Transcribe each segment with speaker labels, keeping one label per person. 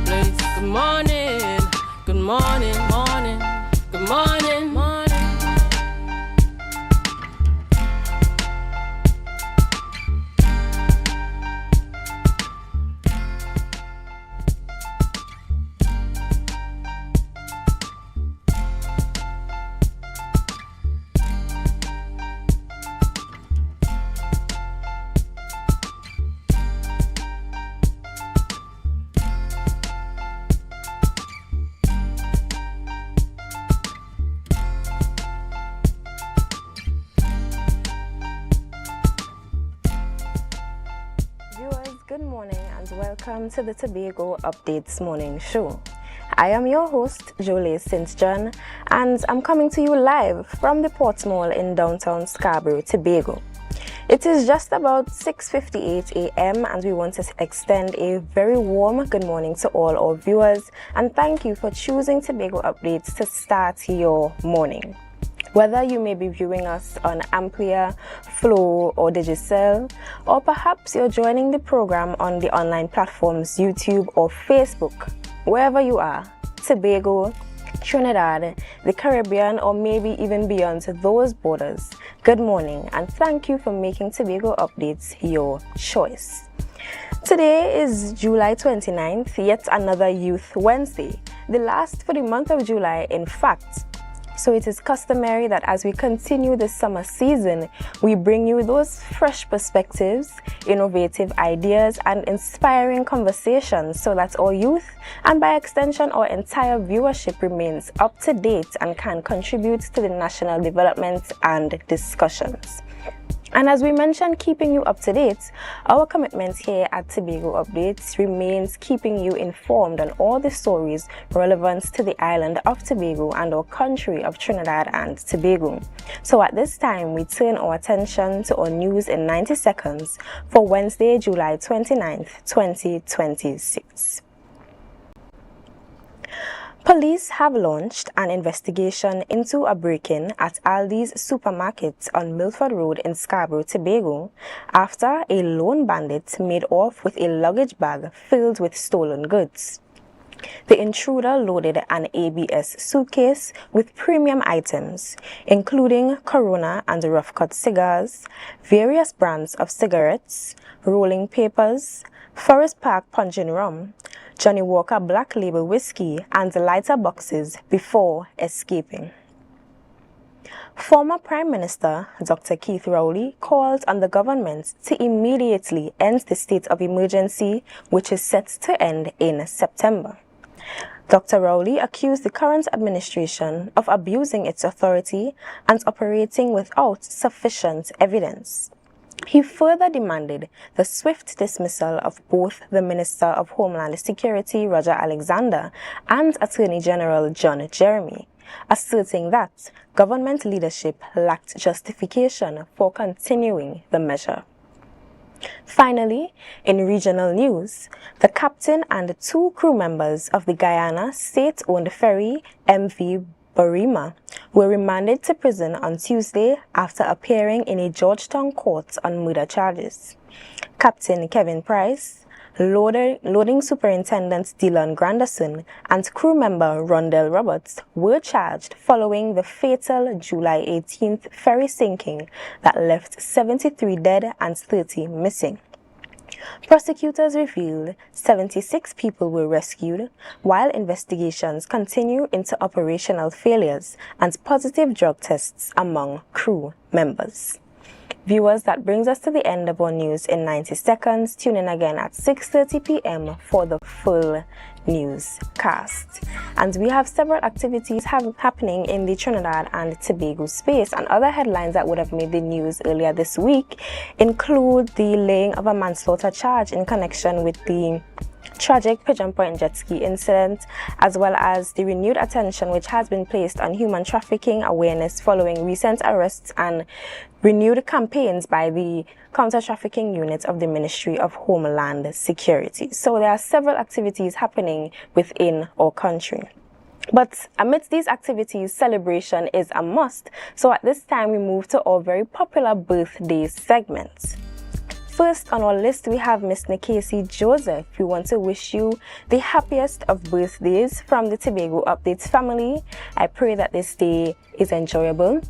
Speaker 1: place. Good morning, good morning, morning, good morning, morning.
Speaker 2: Good morning and welcome to the Tobago Updates Morning Show. I am your host, Jolie St. John, and I'm coming to you live from the Port Mall in downtown Scarborough, Tobago. It is just about 6:58 a.m. and we want to extend a very warm good morning to all our viewers and thank you for choosing Tobago Updates to start your morning. Whether you may be viewing us on AMPLIA, Flow or Digicel, or perhaps you're joining the program on the online platforms YouTube or Facebook, wherever you are, Tobago, Trinidad, the Caribbean, or maybe even beyond those borders, good morning and thank you for making Tobago Updates your choice. Today is July 29th, yet another Youth Wednesday, the last for the month of July in fact. So it is customary that as we continue the summer season, we bring you those fresh perspectives, innovative ideas, and inspiring conversations so that our youth, and by extension our entire viewership, remains up to date and can contribute to the national development and discussions. And as we mentioned, keeping you up to date, our commitment here at Tobago Updates remains keeping you informed on all the stories relevant to the island of Tobago and our country of Trinidad and Tobago. So at this time, we turn our attention to our news in 90 seconds for Wednesday, July 29th, 2026. Police have launched an investigation into a break-in at Aldi's supermarket on Milford Road in Scarborough, Tobago, after a lone bandit made off with a luggage bag filled with stolen goods. The intruder loaded an ABS suitcase with premium items, including Corona and rough cut cigars, various brands of cigarettes, rolling papers, Forest Park Puncheon Rum, Johnny Walker Black Label Whiskey, and lighter boxes before escaping. Former Prime Minister Dr. Keith Rowley called on the government to immediately end the state of emergency, which is set to end in September. Dr. Rowley accused the current administration of abusing its authority and operating without sufficient evidence. He further demanded the swift dismissal of both the Minister of Homeland Security, Roger Alexander, and Attorney General John Jeremy, asserting that government leadership lacked justification for continuing the measure. Finally, in regional news, the captain and 2 crew members of the Guyana state-owned ferry MV Barima were remanded to prison on Tuesday after appearing in a Georgetown court on murder charges. Captain Kevin Price, loading superintendent Dylan Granderson, and crew member Rondell Roberts were charged following the fatal July 18th ferry sinking that left 73 dead and 30 missing. Prosecutors revealed 76 people were rescued, while investigations continue into operational failures and positive drug tests among crew members. Viewers, that brings us to the end of our news in 90 seconds. Tune in again at 6:30 p.m. for the full newscast. And we have several activities happening in the Trinidad and Tobago space, and other headlines that would have made the news earlier this week include the laying of a manslaughter charge in connection with the tragic Pigeon Point jet ski incident, as well as the renewed attention which has been placed on human trafficking awareness following recent arrests and renewed campaigns by the counter-trafficking unit of the Ministry of Homeland Security. So there are several activities happening within our country. But amidst these activities, celebration is a must. So at this time, we move to our very popular birthday segment. first on our list, we have Miss Nikesi Joseph. We want to wish you the happiest of birthdays from the Tobago Updates family. I pray that this day is enjoyable,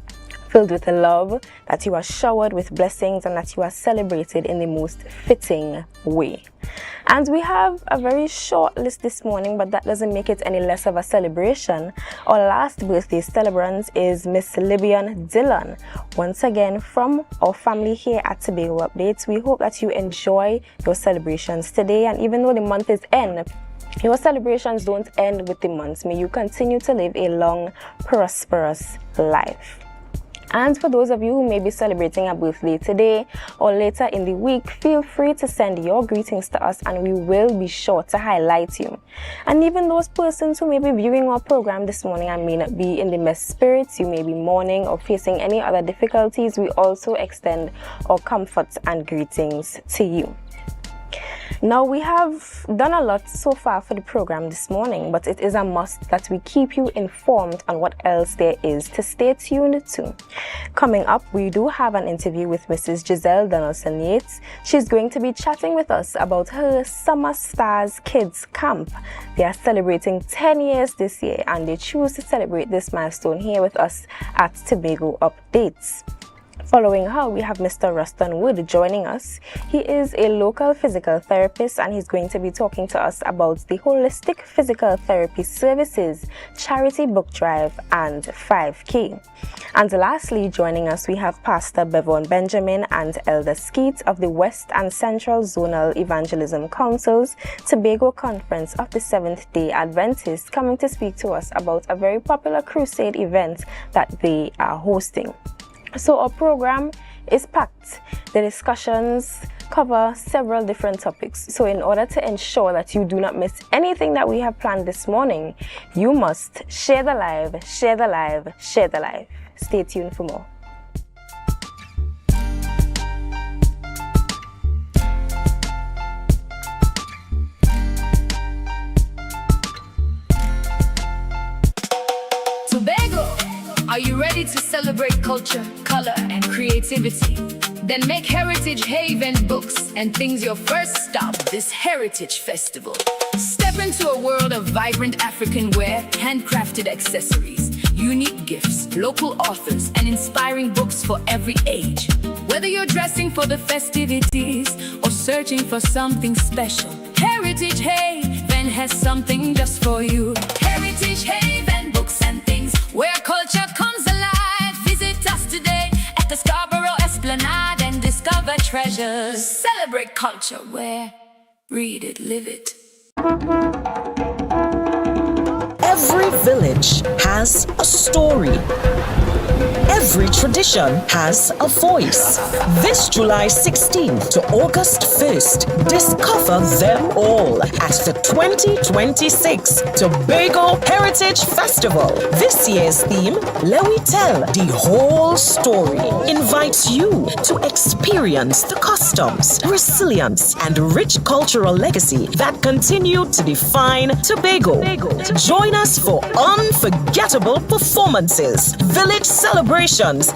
Speaker 2: filled with love, that you are showered with blessings, and that you are celebrated in the most fitting way. And we have a very short list this morning, but that doesn't make it any less of a celebration. Our last birthday celebrant is Miss Libyan Dillon. Once again, from our family here at Tobago Updates, we hope that you enjoy your celebrations today. And even though the month is end, your celebrations don't end with the month. May you continue to live a long, prosperous life. And for those of you who may be celebrating a birthday today or later in the week, feel free to send your greetings to us and we will be sure to highlight you. And even those persons who may be viewing our program this morning and may not be in the best spirits, you may be mourning or facing any other difficulties, we also extend our comfort and greetings to you. Now, we have done a lot so far for the program this morning, but it is a must that we keep you informed on what else there is to stay tuned to. Coming up, we do have an interview with Mrs. Giselle Donaldson Yates. She's going to be chatting with us about her Summer Stars Kids Camp. They are celebrating 10 years this year and they choose to celebrate this milestone here with us at Tobago Updates. Following her, we have Mr. Ruston Wood joining us. He is a local physical therapist and he's going to be talking to us about the holistic physical therapy services, charity book drive, and 5K. And lastly, joining us, we have Pastor Bevon Benjamin and Elder Skeet of the West and Central Zonal Evangelism Council's Tobago Conference of the Seventh-day Adventists, coming to speak to us about a very popular crusade event that they are hosting. So our program is packed. The discussions cover several different topics. So in order to ensure that you do not miss anything that we have planned this morning, you must share the live, share the live, share the live. Stay tuned for more.
Speaker 3: Tobago, are you ready to celebrate culture, color, and creativity? Then make Heritage Haven books and things your first stop this Heritage Festival. Step into a world of vibrant African wear, handcrafted accessories, unique gifts, local authors, and inspiring books for every age. Whether you're dressing for the festivities or searching for something special, Heritage Haven has something just for you. Heritage Haven books and things where culture comes alive. Visit us today at the Scarborough Esplanade and discover treasures. Celebrate culture where read it, live it.
Speaker 4: Every village has a story. Every tradition has a voice. This July 16th to August 1st, discover them all at the 2026 Tobago Heritage Festival. This year's theme, Let We Tell the Whole Story, invites you to experience the customs, resilience, and rich cultural legacy that continue to define Tobago. Join us for unforgettable performances, village celebrations,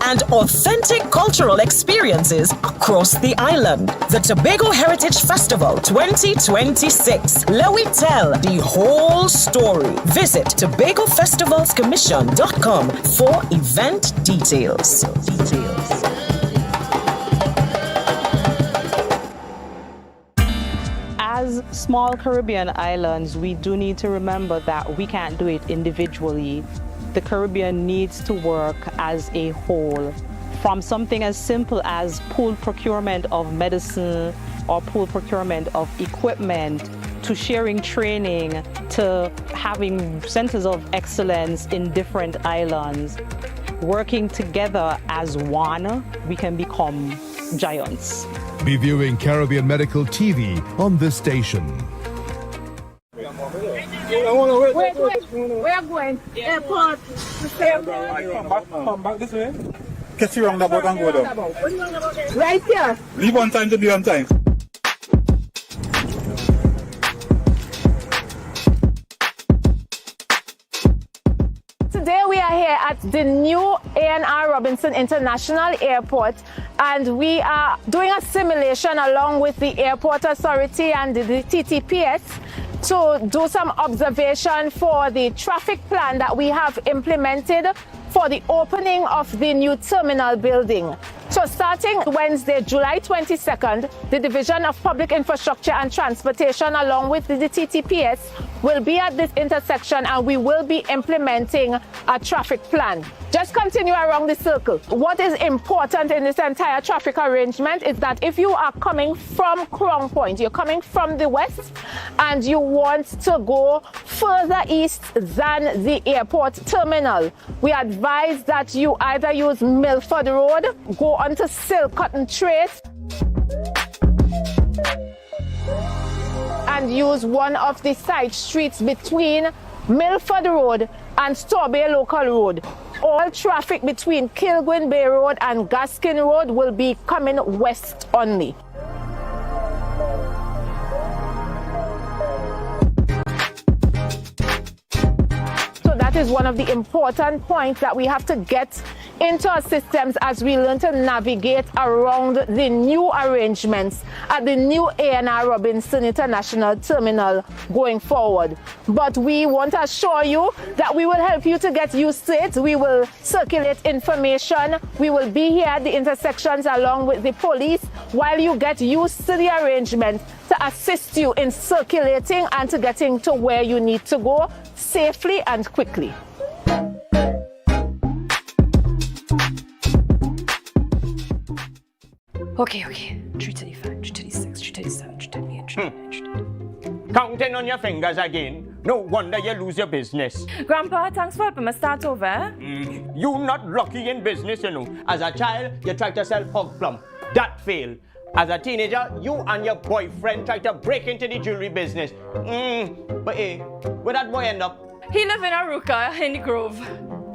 Speaker 4: and authentic cultural experiences across the island. The Tobago Heritage Festival 2026. Let we tell the whole story. Visit TobagoFestivalsCommission.com for event details.
Speaker 5: As small Caribbean islands, we do need to remember that we can't do it individually. The Caribbean needs to work as a whole, from something as simple as pool procurement of medicine or pool procurement of equipment, to sharing training, to having centers of excellence in different islands. Working together as one, we can become giants.
Speaker 6: Be viewing Caribbean Medical TV on this station.
Speaker 7: Wait. We are going. Airport.
Speaker 8: Come back this way. Catch you roundabout and go down.
Speaker 7: Right here.
Speaker 8: Leave on time to be on time.
Speaker 7: Today we are here at the new A&R Robinson International Airport and we are doing a simulation along with the Airport Authority and the TTPS to do some observation for the traffic plan that we have implemented for the opening of the new terminal building. So starting Wednesday, July 22nd, the Division of Public Infrastructure and Transportation along with the TTPS will be at this intersection, and we will be implementing a traffic plan. Just continue around the circle. What is important in this entire traffic arrangement is that if you are coming from Crown Point, you're coming from the west and you want to go further east than the airport terminal, we advise that you either use Milford Road, go onto Silcotton Trace, and use one of the side streets between Milford Road and Tobago Local Road. All traffic between Kilgwin Bay Road and Gaskin Road will be coming west only. So that is one of the important points that we have to get into our systems as we learn to navigate around the new arrangements at the new A&R Robinson International Terminal going forward. But we want to assure you that we will help you to get used to it. We will circulate information. We will be here at the intersections along with the police while you get used to the arrangement to assist you in circulating and to getting to where you need to go safely and quickly.
Speaker 9: Okay. 335, 336, 337, 338, 339.
Speaker 10: Counting on your fingers again. No wonder you lose your business.
Speaker 9: Grandpa, thanks for helping me start over.
Speaker 10: You not lucky in business, you know. As a child, you tried to sell hog plum. That failed. As a teenager, you and your boyfriend tried to break into the jewelry business. But hey, where that boy end up?
Speaker 9: He live in Aruka in the Grove.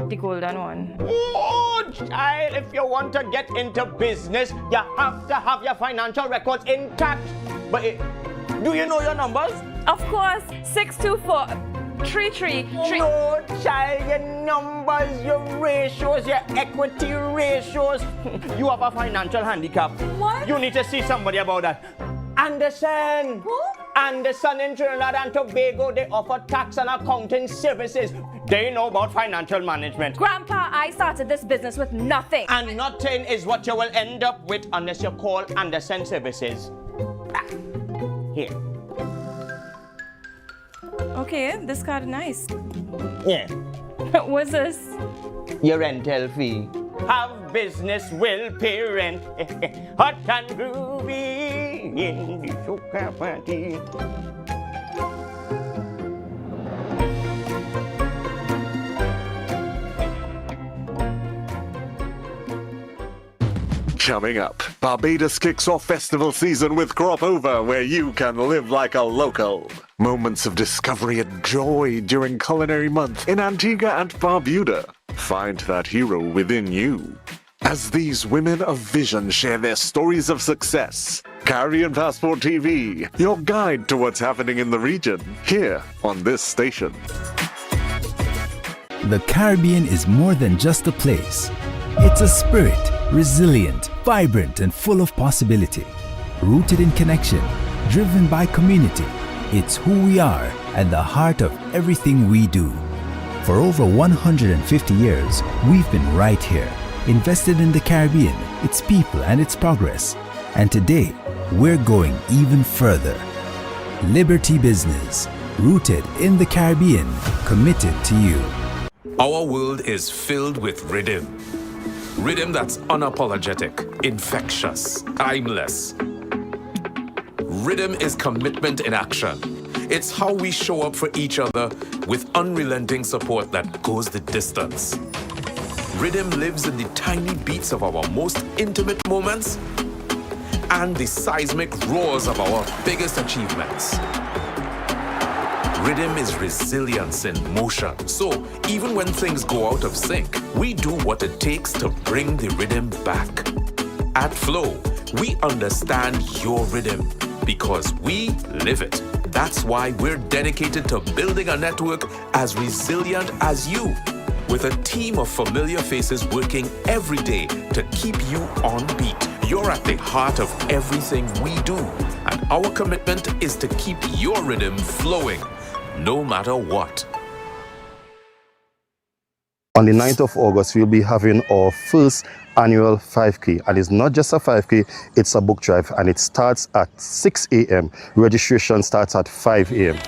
Speaker 9: The golden one.
Speaker 10: Oh, child, if you want to get into business, you have to have your financial records intact. But hey, do you know your numbers?
Speaker 9: Of course, 624 333.
Speaker 10: No, child, your numbers, your ratios, your equity ratios. You have a financial handicap.
Speaker 9: What?
Speaker 10: You need to see somebody about that. Anderson.
Speaker 9: Who?
Speaker 10: Anderson in Trinidad and Tobago, they offer tax and accounting services. They know about financial management.
Speaker 9: Grandpa, I started this business with nothing.
Speaker 10: And nothing is what you will end up with unless you call Anderson Services. Here.
Speaker 9: Okay, this card is nice.
Speaker 10: Yeah.
Speaker 9: What's this?
Speaker 10: Your rental fee. Have business will pay rent. Hot and groovy in the sugar party.
Speaker 11: Coming up, Barbados kicks off festival season with Crop Over, where you can live like a local. Moments of discovery and joy during Culinary Month in Antigua and Barbuda. Find that hero within you. As these women of vision share their stories of success. Caribbean Passport TV, your guide to what's happening in the region, here on this station.
Speaker 12: The Caribbean is more than just a place. It's a spirit, resilient, vibrant, and full of possibility. Rooted in connection, driven by community. It's who we are and the heart of everything we do. For over 150 years, we've been right here, invested in the Caribbean, its people, and its progress. And today, we're going even further. Liberty Business, rooted in the Caribbean, committed to you.
Speaker 13: Our world is filled with rhythm. Rhythm that's unapologetic, infectious, timeless. Rhythm is commitment in action. It's how we show up for each other with unrelenting support that goes the distance. Rhythm lives in the tiny beats of our most intimate moments and the seismic roars of our biggest achievements. Rhythm is resilience in motion. So even when things go out of sync, we do what it takes to bring the rhythm back. At Flow, we understand your rhythm because we live it. That's why we're dedicated to building a network as resilient as you. with a team of familiar faces working every day to keep you on beat. You're at the heart of everything we do, and our commitment is to keep your rhythm flowing, no matter what.
Speaker 14: On the 9th of August, we'll be having our first annual 5K. And it's not just a 5K, it's a book drive. And it starts at 6 a.m. Registration starts at 5 a.m.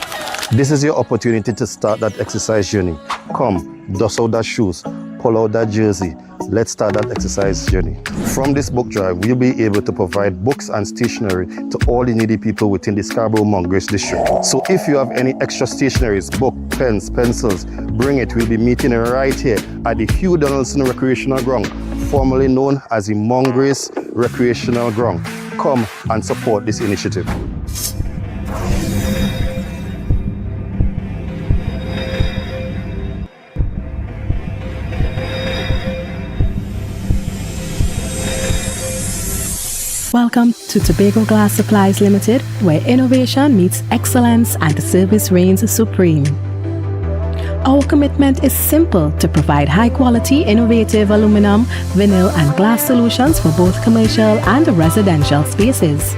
Speaker 14: This is your opportunity to start that exercise journey. Come, dust out that shoes, pull out that jersey. Let's start that exercise journey. From this book drive, we'll be able to provide books and stationery to all the needy people within the Scarborough-Mongrace district. So if you have any extra stationaries, book, pens, pencils, bring it. We'll be meeting right here at the Hugh Donaldson Recreational Ground, formerly known as the Mongrace Recreational Ground. Come and support this initiative.
Speaker 15: Welcome to Tobago Glass Supplies Limited, where innovation meets excellence and the service reigns supreme. Our commitment is simple: to provide high-quality, innovative aluminum, vinyl and glass solutions for both commercial and residential spaces.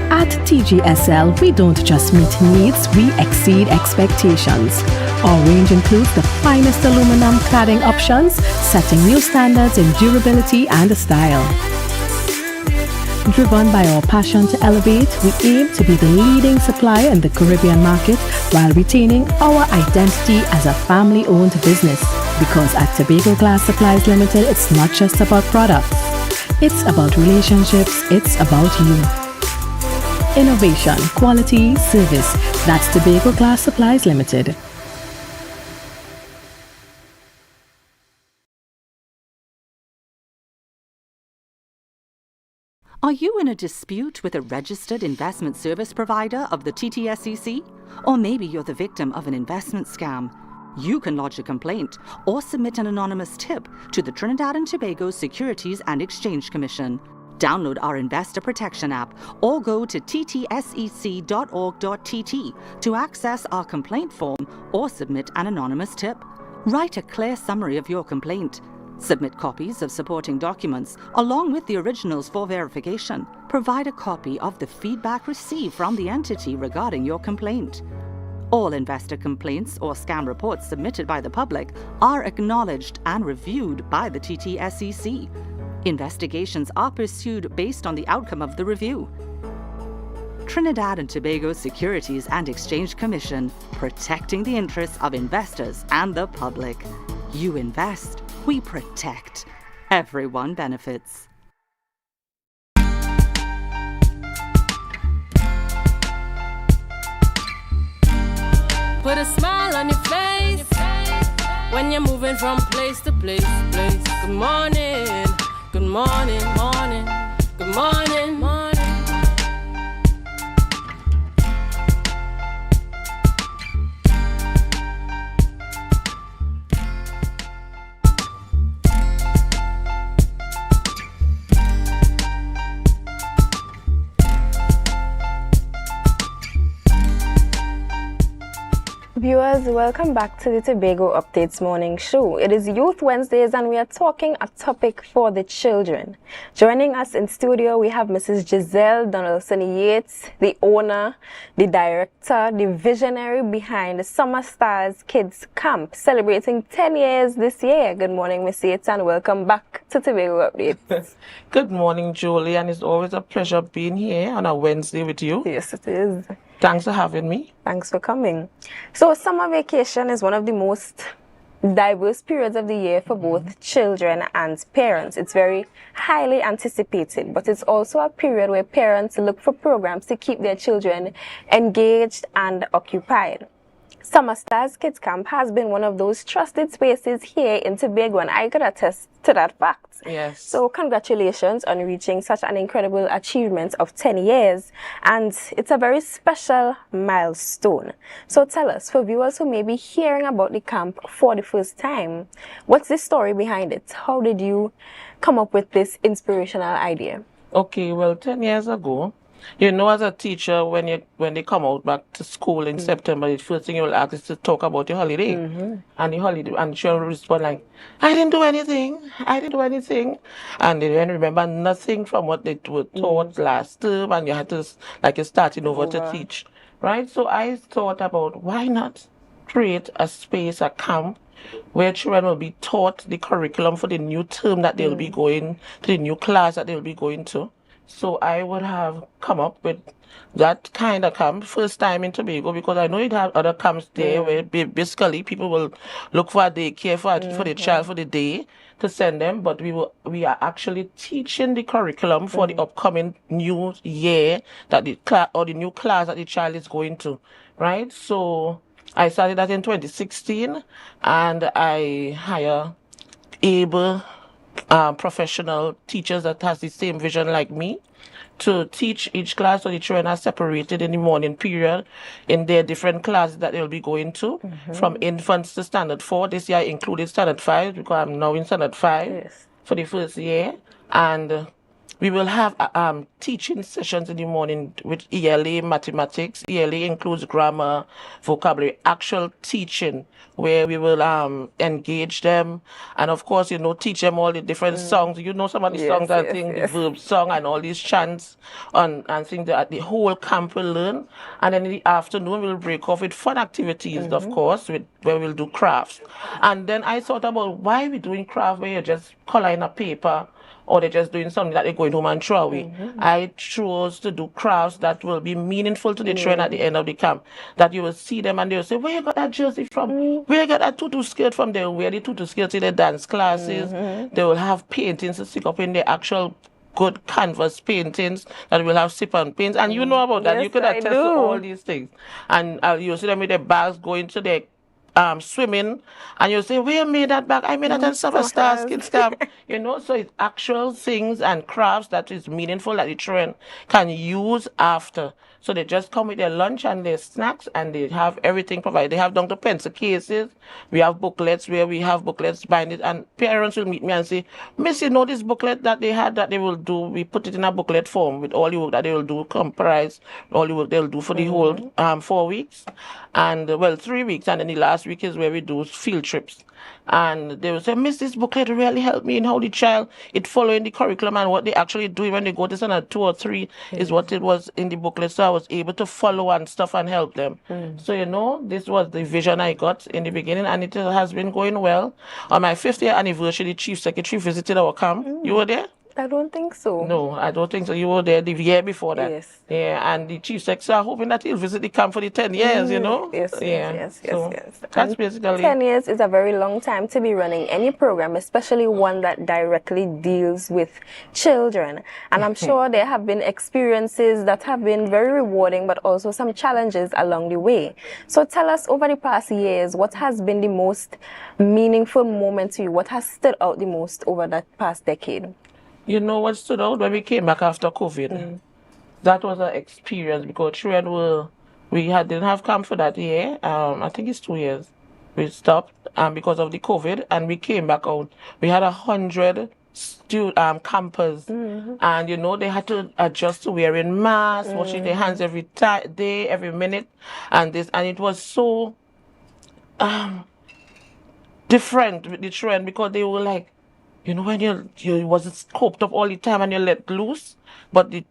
Speaker 15: At TGSL, we don't just meet needs, we exceed expectations. Our range includes the finest aluminum cladding options, setting new standards in durability and style. Driven by our passion to elevate, we aim to be the leading supplier in the Caribbean market while retaining our identity as a family-owned business. Because at Tobago Glass Supplies Limited, it's not just about products. It's about relationships, it's about you. Innovation, quality, service. That's Tobago Glass Supplies Limited.
Speaker 16: Are you in a dispute with a registered investment service provider of the TTSEC? Or maybe you're the victim of an investment scam? You can lodge a complaint or submit an anonymous tip to the Trinidad and Tobago Securities and Exchange Commission. Download our Investor Protection app or go to ttsec.org.tt to access our complaint form or submit an anonymous tip. Write a clear summary of your complaint. Submit copies of supporting documents along with the originals for verification. Provide a copy of the feedback received from the entity regarding your complaint. All investor complaints or scam reports submitted by the public are acknowledged and reviewed by the TTSEC. Investigations are pursued based on the outcome of the review. Trinidad and Tobago Securities and Exchange Commission, protecting the interests of investors and the public. You invest, we protect. Everyone benefits.
Speaker 1: Put a smile on your face when you're moving from place to place. Good morning, good morning, morning, good morning, morning.
Speaker 2: Viewers, welcome back to the Tobago Updates Morning Show. It is Youth Wednesdays and we are talking a topic for the children. Joining us in studio, we have Mrs. Giselle Donaldson-Yates, the owner, the director, the visionary behind the Summer Stars Kids Camp, celebrating 10 years this year. Good morning, Miss Yates, and welcome back to Tobago Updates.
Speaker 17: Good morning, Julie, and it's always a pleasure being here on a Wednesday with you.
Speaker 2: Yes, it is.
Speaker 17: Thanks for having me.
Speaker 2: Thanks for coming. So summer vacation is one of the most diverse periods of the year for both children and parents. It's very highly anticipated, but it's also a period where parents look for programs to keep their children engaged and occupied. Summer Stars Kids Camp has been one of those trusted spaces here in Tobago, and I could attest to that fact.
Speaker 17: Yes.
Speaker 2: So congratulations on reaching such an incredible achievement of 10 years, and it's a very special milestone. So tell us, for viewers who may be hearing about the camp for the first time, what's the story behind it? How did you come up with this inspirational idea?
Speaker 17: Okay, well, 10 years ago, You know, as a teacher, when they come out back to school in September, the first thing you will ask is to talk about your holiday. And the holiday, and she'll respond like, I didn't do anything. I didn't do anything. And they didn't remember nothing from what they were taught last term, and you had to, like, you're starting over to teach. Right? So I thought about why not create a space, a camp, where children will be taught the curriculum for the new term that they'll be going to, the new class that they'll be going to. So I would have come up with that kind of camp, first time in Tobago, because I know it have other camps there where basically people will look for a daycare for the child for the day to send them, but we are actually teaching the curriculum for the upcoming new year that the class or the new class that the child is going to, right? So I started that in 2016, and I hire able professional teachers that has the same vision like me to teach each class. So the children are separated in the morning period in their different classes that they'll be going to, from infants to standard 4. This year I included standard 5 because I'm now in standard 5 for the first year. And we will have teaching sessions in the morning with ELA mathematics. ELA includes grammar, vocabulary, actual teaching, where we will engage them. And of course, you know, teach them all the different songs. You know, some of the songs, I think, the verb song and all these chants and things that the whole camp will learn. And then in the afternoon, we'll break off with fun activities, of course, where we'll do crafts. And then I thought about why we're doing craft where you're just coloring a paper, or they're just doing something that they're going home and throw away. I chose to do crafts that will be meaningful to the children at the end of the camp. That you will see them and they'll say, where you got that jersey from? Where you got that tutu skirt from? They'll wear the tutu skirt to their dance classes. They will have paintings to stick up in their actual good canvas paintings that will have sip and paints. And you know about that. You could attest to all these things. And you'll see them with their bags going to their swimming, and you'll say, where made that bag? I made that at Summer Stars Kids Camp. You know, so it's actual things and crafts that is meaningful that the children can use after. So they just come with their lunch and their snacks, and they have everything provided. They have down to pencil cases. We have booklets where we have booklets binded, and parents will meet me and say, Miss, you know this booklet that they had that they will do, we put it in a booklet form with all the work that they will do, comprise all the work they'll do for the whole 4 weeks. And, well, 3 weeks, and then the last week is where we do field trips. And they will say, Miss, this booklet really helped me in how the child is following the curriculum, and what they actually do when they go to standard 2 or 3 is what it was in the booklet. So I was able to follow and stuff and help them. So, you know, this was the vision I got in the beginning, and it has been going well. On my 5th year anniversary, the chief secretary visited our camp. You were there?
Speaker 2: I don't think so.
Speaker 17: No, I don't think so. You were there the year before that.
Speaker 2: Yes.
Speaker 17: Yeah, and the chief secretary are hoping that he'll visit the camp for the 10 years, you know?
Speaker 2: Yes,
Speaker 17: yes. That's
Speaker 2: And
Speaker 17: basically
Speaker 2: 10 years is a very long time to be running any program, especially one that directly deals with children. And I'm sure there have been experiences that have been very rewarding, but also some challenges along the way. So tell us, over the past years, what has been the most meaningful moment to you? What has stood out the most over that past decade?
Speaker 17: You know what stood out when we came back after COVID? That was an experience, because children didn't have camp for that year. I think it's 2 years. We stopped because of the COVID, and we came back out. We had 100 campers, and you know, they had to adjust to wearing masks, washing their hands every day, every minute, and it was so different with the children, because they were like, you know, when you wasn't scoped up all the time and you let loose. But the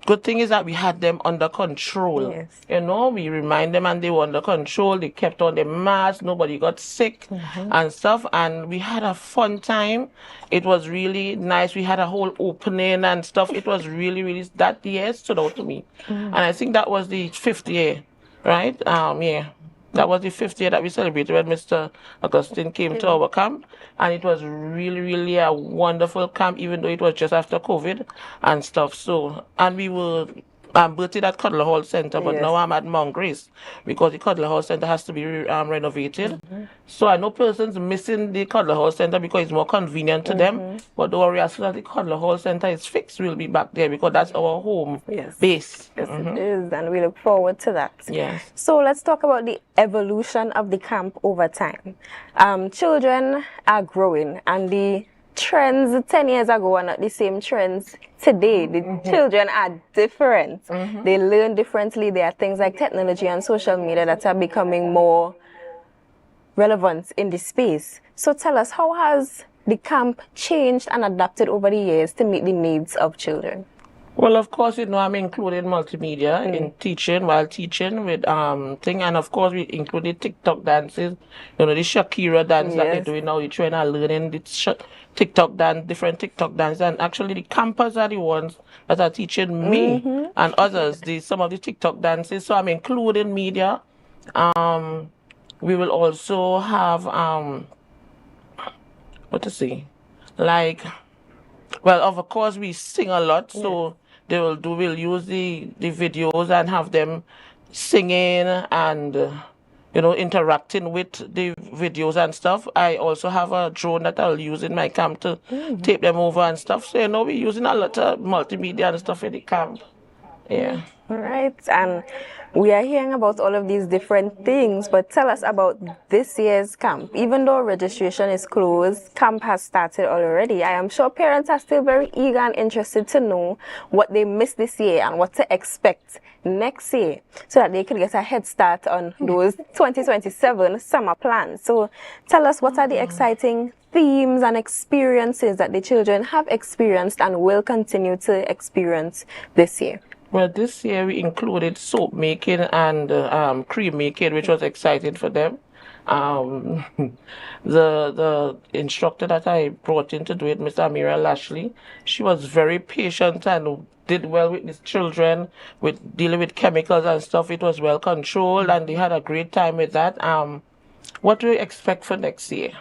Speaker 17: good thing is that we had them under control.
Speaker 2: Yes.
Speaker 17: You know, we remind them and they were under control. They kept on their masks. Nobody got sick and stuff. And we had a fun time. It was really nice. We had a whole opening and stuff. It was really, really, that year stood out to me. And I think that was the 5th year, right? Yeah. That was the 5th year that we celebrated when Mr. Augustine came to our camp. And it was really, really a wonderful camp, even though it was just after COVID and stuff. So, and we were birthed at Cuddler Hall Center, but now I'm at Mount Grace, because the Cuddler Hall Center has to be renovated. So I know persons missing the Cuddler Hall Center because it's more convenient to them. But don't worry, as soon as the Cuddler Hall Center is fixed, we'll be back there, because that's our home base.
Speaker 2: Yes, it is, and we look forward to that.
Speaker 17: Yes.
Speaker 2: So let's talk about the evolution of the camp over time. Children are growing, and the trends 10 years ago are not the same trends today. The children are different. They learn differently. There are things like technology and social media that are becoming more relevant in this space. So tell us, how has the camp changed and adapted over the years to meet the needs of children?
Speaker 17: Well, of course, I'm including multimedia in teaching while teaching with thing, and of course we included TikTok dances. The Shakira dance that they're doing now. You're trying to learning the TikTok dance, different TikTok dance, and actually the campers are the ones that are teaching me and others some of the TikTok dances. So I'm including media. We will also have what to say, well, of course we sing a lot, so we'll use the videos and have them singing and interacting with the videos and stuff. I also have a drone that I'll use in my camp to tape them over and stuff. So we're using a lot of multimedia and stuff in the camp. Yeah.
Speaker 2: All right, and we are hearing about all of these different things, but tell us about this year's camp. Even though registration is closed, camp has started already. I am sure parents are still very eager and interested to know what they missed this year and what to expect next year, so that they can get a head start on those 2027 summer plans. So tell us, what are the exciting themes and experiences that the children have experienced and will continue to experience this year?
Speaker 17: Well, this year we included soap making and cream making, which was exciting for them. The instructor that I brought in to do it, Miss Amira Lashley, she was very patient and did well with these children, with dealing with chemicals and stuff. It was well controlled, and they had a great time with that. What do we expect for next year?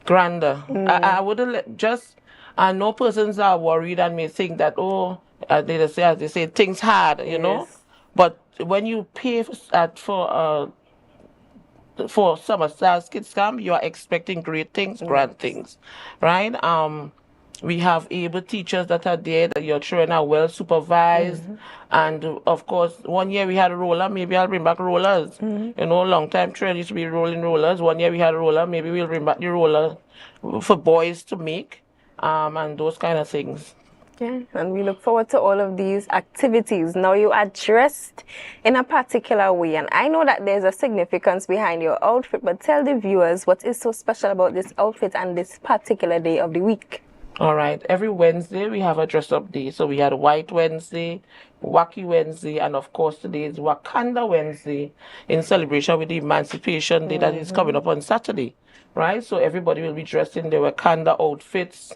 Speaker 17: Grander. I wouldn't I know persons are worried and may think that, as they say, things hard, But when you pay for Summer Stars Kids Camp, you are expecting great things, grand things, right? We have able teachers that are there, that your children are well supervised. And of course, one year we had a roller, maybe I'll bring back rollers. Long time children used to be rolling rollers. One year we had a roller, maybe we'll bring back the roller for boys to make, and those kind of things.
Speaker 2: Yeah, and we look forward to all of these activities. Now, you are dressed in a particular way, and I know that there's a significance behind your outfit, but tell the viewers what is so special about this outfit and this particular day of the week.
Speaker 17: All right, every Wednesday we have a dress-up day. So we had White Wednesday, Wacky Wednesday, and of course today is Wakanda Wednesday, in celebration with the Emancipation Day that is coming up on Saturday. Right, so everybody will be dressed in their Wakanda outfits,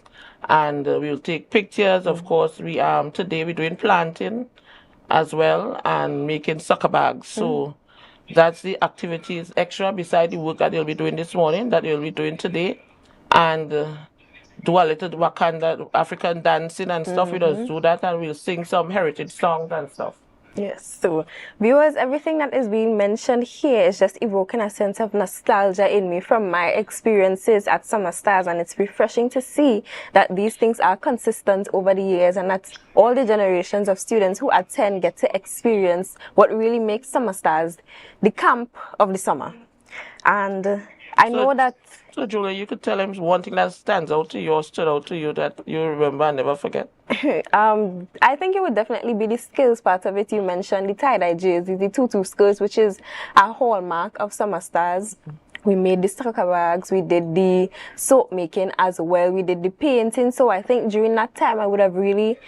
Speaker 17: and we'll take pictures. Of course, today we're doing planting as well and making soccer bags. So that's the activities extra beside the work that they'll be doing this morning, that they'll be doing today, and do a little Wakanda African dancing and stuff. We'll just do that, and we'll sing some heritage songs and stuff.
Speaker 2: Yes, so viewers, everything that is being mentioned here is just evoking a sense of nostalgia in me from my experiences at Summer Stars, and it's refreshing to see that these things are consistent over the years and that all the generations of students who attend get to experience what really makes Summer Stars the camp of the summer. And I know that...
Speaker 17: So, Julia, you could tell him one thing that stood out to you that you remember and never forget.
Speaker 2: I think it would definitely be the skills part of it. You mentioned the tie-dye jerseys, the tutu skirts, which is a hallmark of Summer Stars. We made the soccer bags, we did the soap making as well, we did the painting. So I think during that time I would have really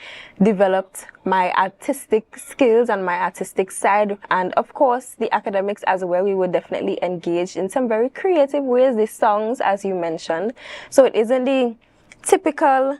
Speaker 2: developed my artistic skills and my artistic side, and of course the academics as well. We were definitely engaged in some very creative ways, the songs as you mentioned. So it isn't the typical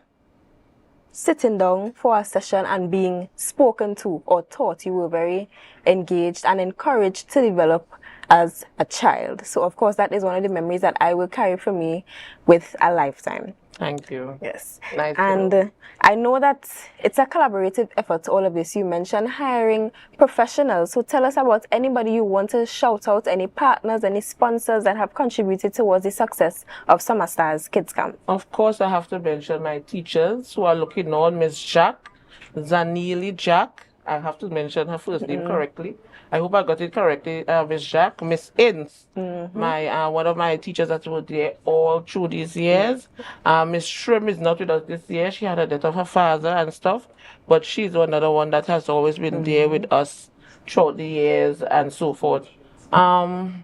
Speaker 2: sitting down for a session and being spoken to or taught. You were very engaged and encouraged to develop as a child. So of course that is one of the memories that I will carry for me with a lifetime.
Speaker 17: Thank you.
Speaker 2: Yes.
Speaker 17: Nice.
Speaker 2: And I know that it's a collaborative effort, all of this. You mentioned hiring professionals. So tell us about anybody you want to shout out, any partners, any sponsors that have contributed towards the success of Summer Stars Kids Camp.
Speaker 17: Of course, I have to mention my teachers who are looking on, Miss Jack, Zanili Jack. I have to mention her first name correctly. I hope I got it correctly, Miss Jacques, Miss Inns, my one of my teachers that were there all through these years. Miss Shrim is not with us this year. She had a death of her father and stuff, but she's another one that has always been there with us throughout the years and so forth. And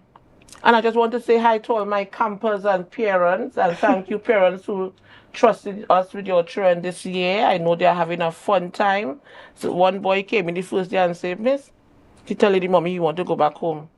Speaker 17: I just want to say hi to all my campers and parents, and thank you parents who trusted us with your children this year. I know they're having a fun time. So one boy came in the first day and said, Miss, he tell the mommy he want to go back home.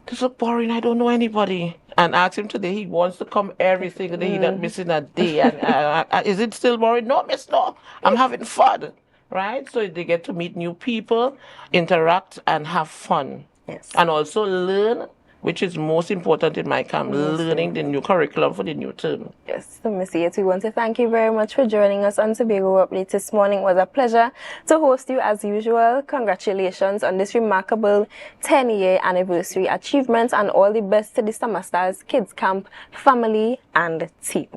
Speaker 17: This is boring, I don't know anybody. And asked him today, he wants to come every single day, he's not missing a day. And is it still boring? No, miss, no. I'm having fun, right? So they get to meet new people, interact, and have fun.
Speaker 2: Yes.
Speaker 17: And also learn, which is most important in my camp, learning the new curriculum for the new term.
Speaker 2: Yes, so Miss Yates, we want to thank you very much for joining us on Tobago Update this morning. It was a pleasure to host you as usual. Congratulations on this remarkable 10-year anniversary achievement, and all the best to the Summer Stars Kids Camp family and team.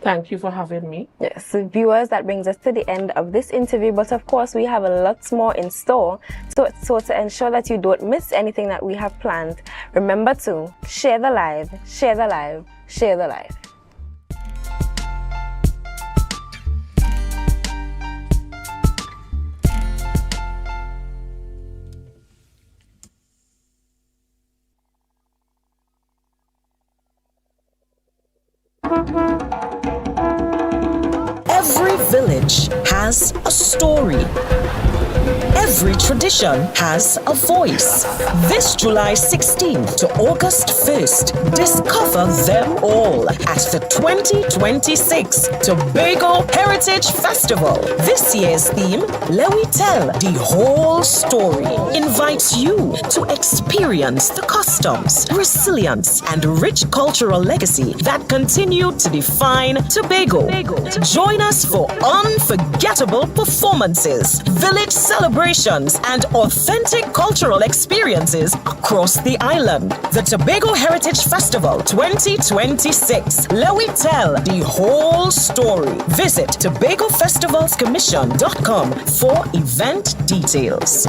Speaker 17: Thank you for having me.
Speaker 2: Yes, so viewers, that brings us to the end of this interview, but of course we have a lot more in store. So to ensure that you don't miss anything that we have planned, remember to share the live, share the live, share the live.
Speaker 4: Every village has a story. Every tradition has a voice. This July 16th to August 1st, discover them all at the 2026 Tobago Heritage Festival. This year's theme, Let We Tell the Whole Story, invites you to experience the customs, resilience, and rich cultural legacy that continue to define Tobago. Join us for unforgettable performances, village celebrations, and authentic cultural experiences across the island. The Tobago Heritage Festival 2026. Let we tell the whole story. Visit TobagoFestivalsCommission.com for event details.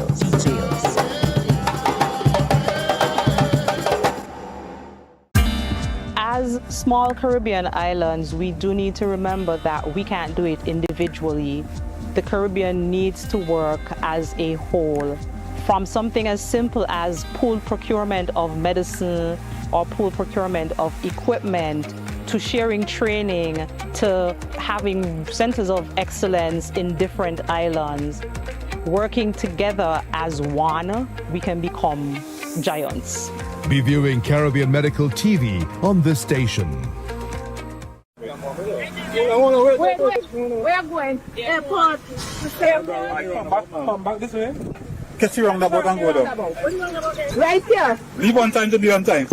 Speaker 5: As small Caribbean islands, we do need to remember that we can't do it individually. The Caribbean needs to work as a whole. From something as simple as pool procurement of medicine or pool procurement of equipment, to sharing training, to having centers of excellence in different islands. Working together as one, we can become giants.
Speaker 6: Be viewing Caribbean Medical TV on this station.
Speaker 7: Wait, we are going airport.
Speaker 8: Come back this way. Catch you roundabout and go down.
Speaker 7: Right here.
Speaker 8: Leave on time to be on time.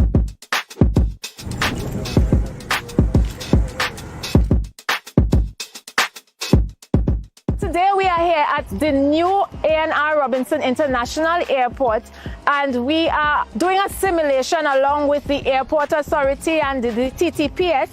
Speaker 7: Today we are here at the new A&R Robinson International Airport, and we are doing a simulation along with the Airport Authority and the TTPS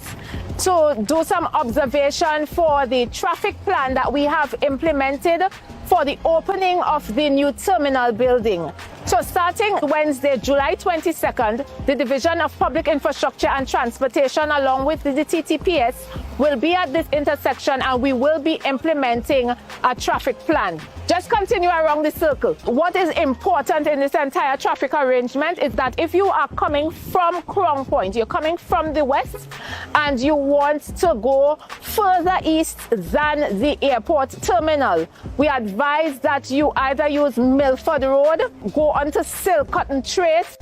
Speaker 7: to do some observation for the traffic plan that we have implemented for the opening of the new terminal building. So starting Wednesday, July 22nd, the Division of Public Infrastructure and Transportation along with the TTPS will be at this intersection, and we will be implementing a traffic plan. Just continue around the circle. What is important in this entire traffic arrangement is that if you are coming from Crown Point, you're coming from the west and you want to go further east than the airport terminal, we advise that you either use Milford Road, go onto Silcotton Trace,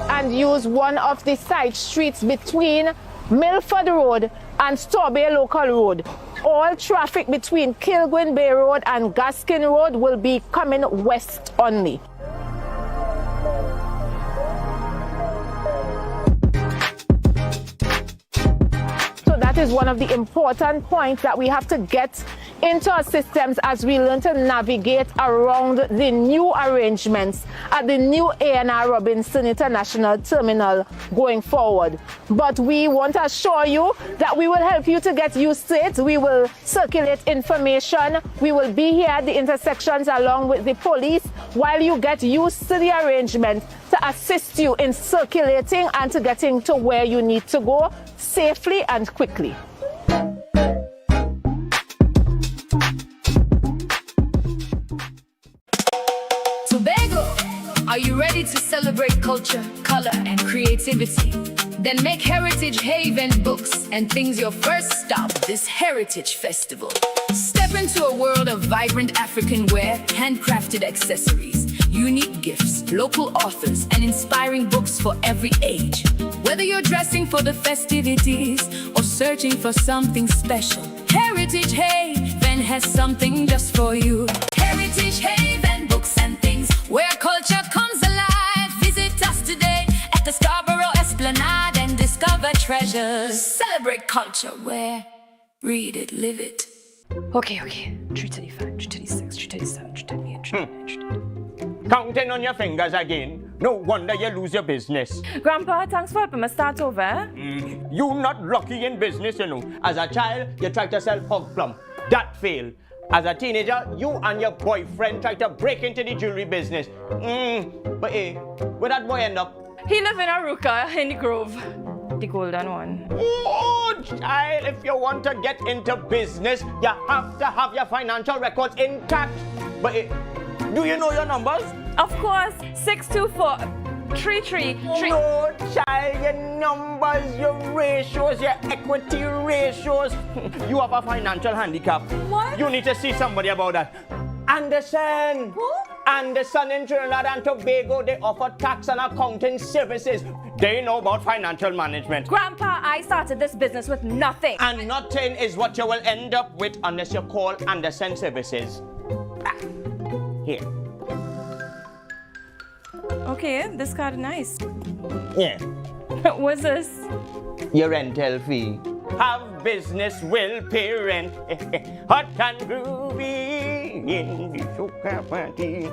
Speaker 7: and use one of the side streets between Milford Road and Tobago Local Road. All traffic between Kilgwin Bay Road and Gaskin Road will be coming west only. So that is one of the important points that we have to get into our systems as we learn to navigate around the new arrangements at the new A&R Robinson International Terminal going forward. But we want to assure you that we will help you to get used to it. We will circulate information. We will be here at the intersections along with the police while you get used to the arrangement to assist you in circulating and to getting to where you need to go safely and quickly.
Speaker 3: Tobago, are you ready to celebrate culture, color, and creativity? Then make Heritage Haven books and things your first stop this Heritage Festival. Step into a world of vibrant African wear, handcrafted accessories, unique gifts, local authors, and inspiring books for every age. Whether you're dressing for the festivities or searching for something special, Heritage Haven has something just for you. Heritage Haven books and things where culture comes alive. Visit us today at the Scarborough Esplanade and discover treasures. Celebrate culture where read it, live it.
Speaker 9: Okay. 335, 336, 337, 338, 339.
Speaker 10: Counting on your fingers again. No wonder you lose your business.
Speaker 9: Grandpa, thanks for helping me start over.
Speaker 10: You not lucky in business, you know. As a child, you tried to sell hog plum. That failed. As a teenager, you and your boyfriend tried to break into the jewelry business. But hey, where that boy end up?
Speaker 9: He live in Aruka in the Grove. The golden one.
Speaker 10: Oh, child, if you want to get into business, you have to have your financial records intact. But hey, do you know your numbers?
Speaker 9: Of course, 624 333.
Speaker 10: No, child, your numbers, your ratios, your equity ratios. You have a financial handicap.
Speaker 9: What?
Speaker 10: You need to see somebody about that. Anderson.
Speaker 9: Who?
Speaker 10: Anderson in Trinidad and Tobago, they offer tax and accounting services. They know about financial management.
Speaker 9: Grandpa, I started this business with nothing.
Speaker 10: And nothing is what you will end up with unless you call Anderson Services. Here.
Speaker 9: Okay, this card is nice.
Speaker 10: Yeah.
Speaker 9: What's this?
Speaker 10: Your rental fee. Have business will pay rent. Hot and groovy in the soca party.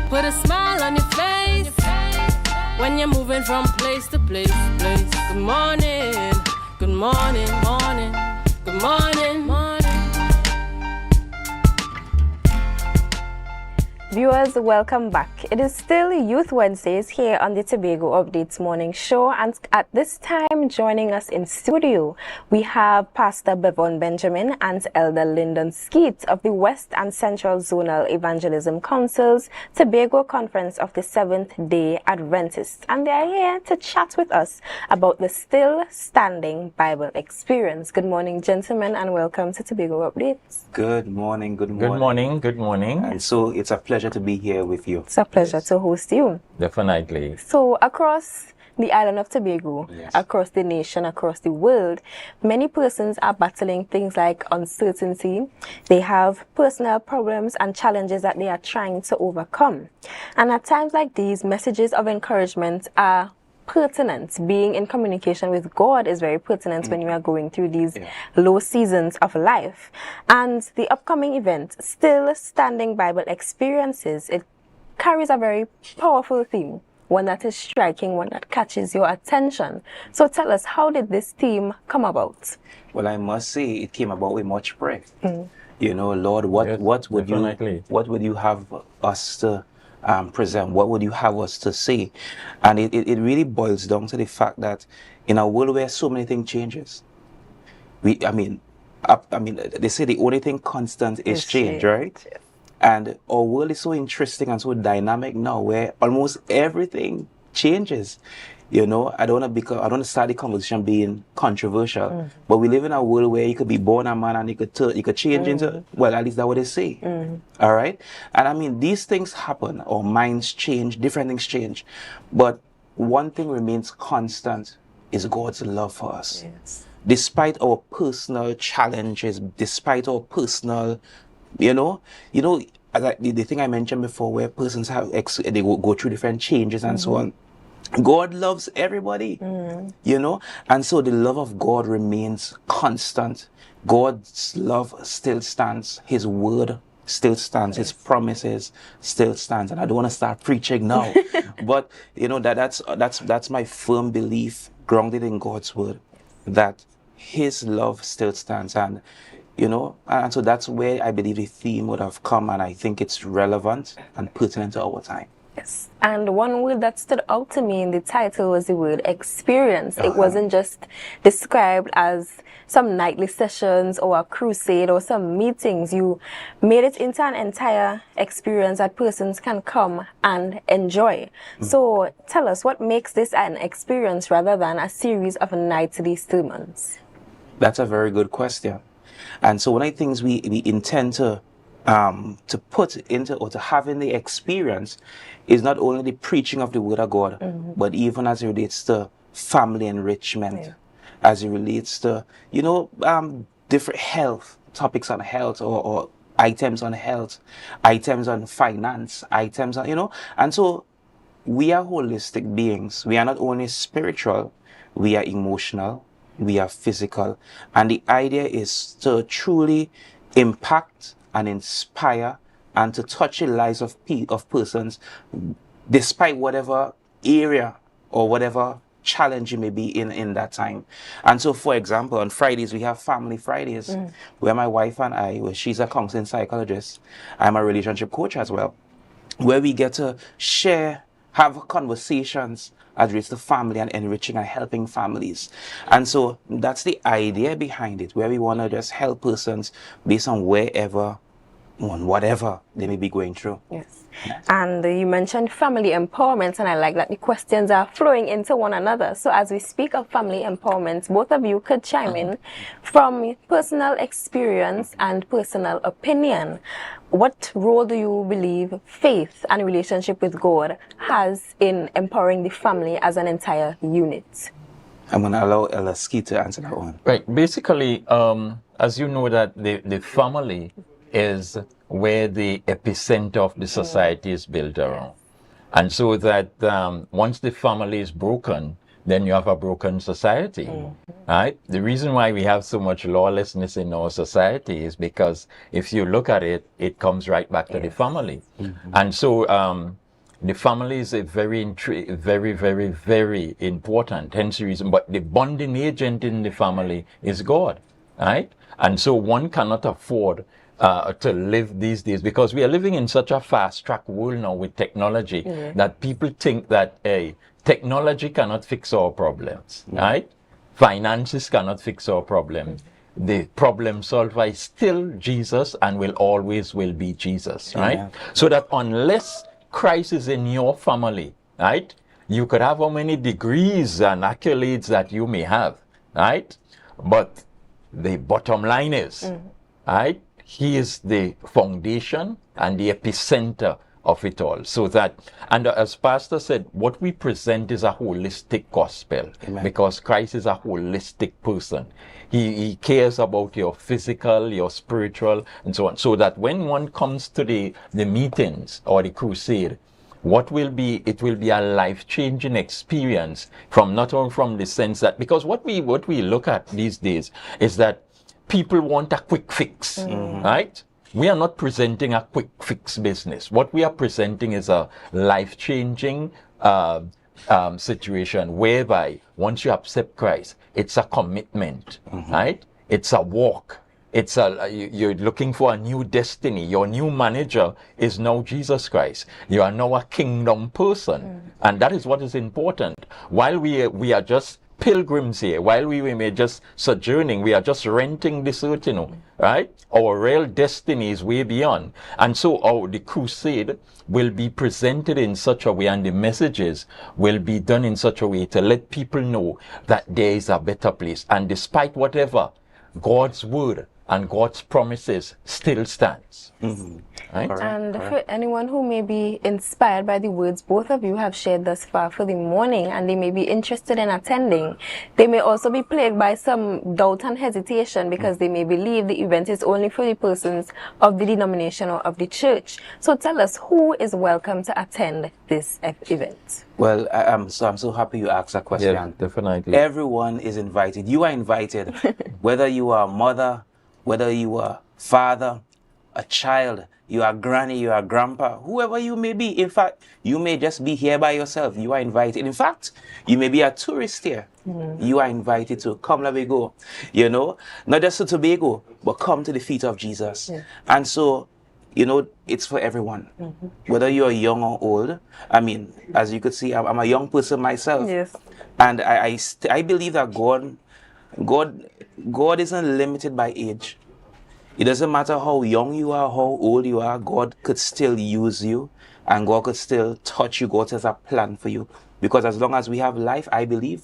Speaker 1: Put a smile on your face when you're moving from place to place. Good morning, good morning, morning, good morning, morning.
Speaker 2: Viewers, welcome back. It is still Youth Wednesdays here on the Tobago Updates Morning Show, and at this time joining us in studio we have Pastor Bevon Benjamin and Elder Lyndon Skeet of the West and Central Zonal Evangelism Council's Tobago Conference of the Seventh-day Adventists, and they are here to chat with us about the Still Standing Bible Experience. Good morning, gentlemen, and welcome to Tobago Updates.
Speaker 18: Good morning, good morning.
Speaker 19: Good morning, good morning.
Speaker 18: And so it's a pleasure to be here with you.
Speaker 2: It's a pleasure to host you.
Speaker 19: Definitely.
Speaker 2: So across the island of Tobago,
Speaker 18: Yes.
Speaker 2: across the nation, across the world, many persons are battling things like uncertainty. They have personal problems and challenges that they are trying to overcome. And at times like these, messages of encouragement are pertinent. Being in communication with God is very pertinent when you are going through these low seasons of life. And the upcoming event, Still Standing Bible Experiences, it carries a very powerful theme, one that is striking, one that catches your attention. So tell us, how did this theme come about?
Speaker 18: Well, I must say it came about with much prayer. You know, Lord, what would you have us to present? What would you have us to say? And it really boils down to the fact that in a world where so many things changes, they say the only thing constant is change, right? Yes. And our world is so interesting and so dynamic now, where almost everything changes. You know, I don't want to start the conversation being controversial, but we live in a world where you could be born a man and you could change into, well, at least that's what they say. All right? And I mean, these things happen, our minds change, different things change. But one thing remains constant is God's love for us.
Speaker 2: Yes.
Speaker 18: despite our personal challenges, despite our personal, the thing I mentioned before, where persons they go through different changes and so on. God loves everybody, and so the love of God remains constant. God's love still stands. His word still stands. His promises still stands. And I don't want to start preaching now, but that's my firm belief, grounded in God's word, that His love still stands. And and so that's where I believe the theme would have come, and I think it's relevant and pertinent to our time.
Speaker 2: Yes. And one word that stood out to me in the title was the word experience. It wasn't just described as some nightly sessions or a crusade or some meetings. You made it into an entire experience that persons can come and enjoy. So tell us, what makes this an experience rather than a series of nightly sermons?
Speaker 18: That's a very good question. And so one of the things we intend to put into or to have in the experience is not only the preaching of the word of God, but even as it relates to family enrichment, as it relates to, different health, topics on health or items on health, items on finance, items on, and so we are holistic beings. We are not only spiritual, we are emotional, we are physical. And the idea is to truly impact and inspire and to touch the lives of persons, despite whatever area or whatever challenge you may be in that time. And so, for example, on Fridays, we have Family Fridays, where my wife and I, she's a counseling psychologist, I'm a relationship coach as well, where we get to share, have conversations as relates to family and enriching and helping families. And so that's the idea behind it, where we want to just help persons based on whatever they may be going through.
Speaker 2: Yes. And you mentioned family empowerment, and I like that the questions are flowing into one another. So as we speak of family empowerment, both of you could chime in from personal experience and personal opinion. What role do you believe faith and relationship with God has in empowering the family as an entire unit?
Speaker 18: I'm going to allow Ella Ski to answer that one.
Speaker 19: Right. Basically, as you know, that the family is where the epicenter of the society is built around. And so that once the family is broken, then you have a broken society, right? The reason why we have so much lawlessness in our society is because if you look at it, it comes right back to the family. And so the family is a very, very, very important, hence the reason, but the bonding agent in the family is God, right? And so one cannot afford to live these days, because we are living in such a fast-track world now with technology that people think that technology cannot fix our problems, right? Finances cannot fix our problems. The problem solver is still Jesus and will always be Jesus, right? So that unless Christ is in your family, right, you could have how many degrees and accolades that you may have, right? But the bottom line is, right, He is the foundation and the epicenter of it all. So that, and as Pastor said, what we present is a holistic gospel. Because Christ is a holistic person. He cares about your physical, your spiritual, and so on. So that when one comes to the meetings or the crusade, it will be a life-changing experience, from not only from the sense that, because what we look at these days is that people want a quick fix, right? We are not presenting a quick fix business. What we are presenting is a life-changing situation whereby once you accept Christ, it's a commitment, right? It's a walk. You're looking for a new destiny. Your new manager is now Jesus Christ. You are now a kingdom person. And that is what is important. While we are just pilgrims here, while we may just sojourning, we are just renting this earth, right? Our real destiny is way beyond. And so the crusade will be presented in such a way, and the messages will be done in such a way to let people know that there is a better place. And despite whatever, God's word and God's promises still stands. Right?
Speaker 2: And for anyone who may be inspired by the words both of you have shared thus far for the morning, and they may be interested in attending, they may also be plagued by some doubt and hesitation because they may believe the event is only for the persons of the denomination or of the church. So tell us, who is welcome to attend this event?
Speaker 18: Well, I'm so happy you asked that question.
Speaker 19: Yeah, definitely.
Speaker 18: Everyone is invited. You are invited, whether you are a mother, whether you are father, a child, you are granny, you are grandpa, whoever you may be. In fact, you may just be here by yourself. You are invited. In fact, you may be a tourist here. You are invited to come, let me go. You know, not just to Tobago, but come to the feet of Jesus. And so, you know, it's for everyone, whether you are young or old. I mean, as you could see, I'm a young person myself.
Speaker 2: Yes.
Speaker 18: And I believe that God isn't limited by age. It doesn't matter how young you are, how old you are, God could still use you and God could still touch you. God has a plan for you. Because as long as we have life, I believe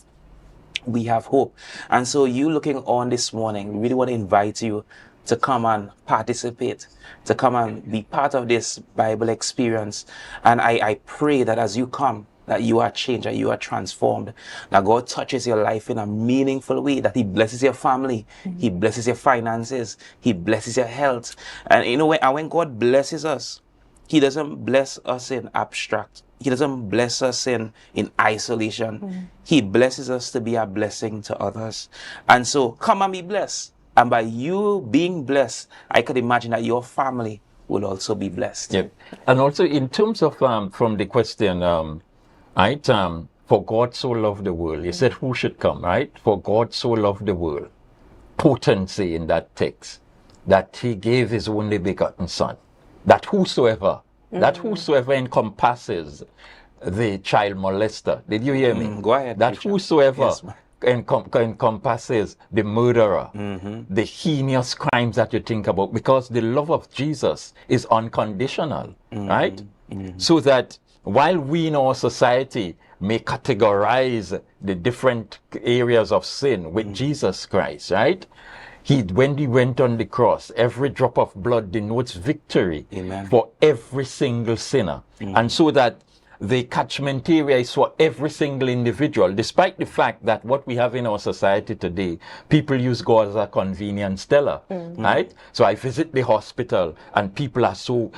Speaker 18: we have hope. And so you looking on this morning, we really want to invite you to come and participate, to come and be part of this Bible experience. And I pray that as you come, that you are changed, that you are transformed, that God touches your life in a meaningful way, that He blesses your family, He blesses your finances, He blesses your health. And you know, when God blesses us, He doesn't bless us in abstract. He doesn't bless us in isolation. He blesses us to be a blessing to others. And so come and be blessed. And by you being blessed, I could imagine that your family will also be blessed.
Speaker 19: Yep. And also in terms of, from the question, right, for God so loved the world, he said who should come, right? For God so loved the world. Potency in that text, that he gave his only begotten son, that whosoever encompasses the child molester. Did you hear me?
Speaker 18: Go ahead.
Speaker 19: That
Speaker 18: preacher.
Speaker 19: whosoever
Speaker 18: Yes,
Speaker 19: encompasses the murderer, the heinous crimes that you think about, because the love of Jesus is unconditional, right? So that while we in our society may categorize the different areas of sin with Jesus Christ, right? When he went on the cross, every drop of blood denotes victory for every single sinner. And so that the catchment area is for every single individual, despite the fact that what we have in our society today, people use God as a convenience teller, right? So I visit the hospital and people are so,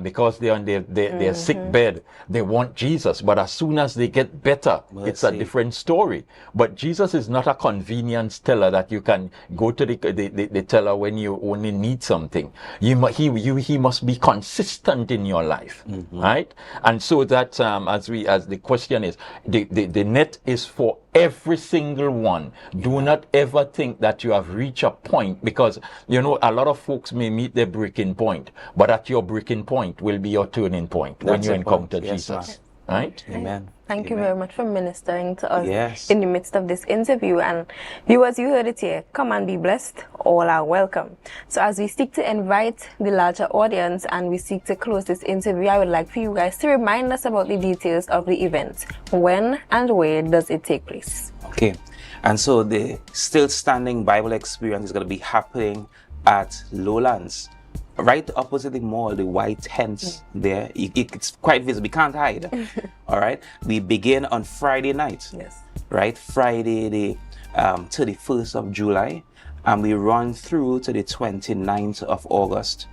Speaker 19: because they're on their sick bed, they want Jesus. But as soon as they get better, it's a different story. But Jesus is not a convenience teller that you can go to the teller when you only need something. He must be consistent in your life, right? And so that as the question is, the net is for every single one. Do not ever think that you have reached a point, because you know a lot of folks may meet their breaking point, but at your breaking point will be your turning point when you encounter Jesus. Right?
Speaker 18: Amen.
Speaker 2: Thank you very much for ministering to us in the midst of this interview. And viewers, you heard it here. Come and be blessed. All are welcome. So as we seek to invite the larger audience and we seek to close this interview, I would like for you guys to remind us about the details of the event. When and where does it take place?
Speaker 18: Okay. And so the Still Standing Bible Experience is going to be happening at Lowlands, right opposite the mall, the white tents there. It's quite visible. You can't hide. All right. We begin on Friday night.
Speaker 2: Yes.
Speaker 18: Right. Friday, the 31st of July. And we run through to the 29th of August.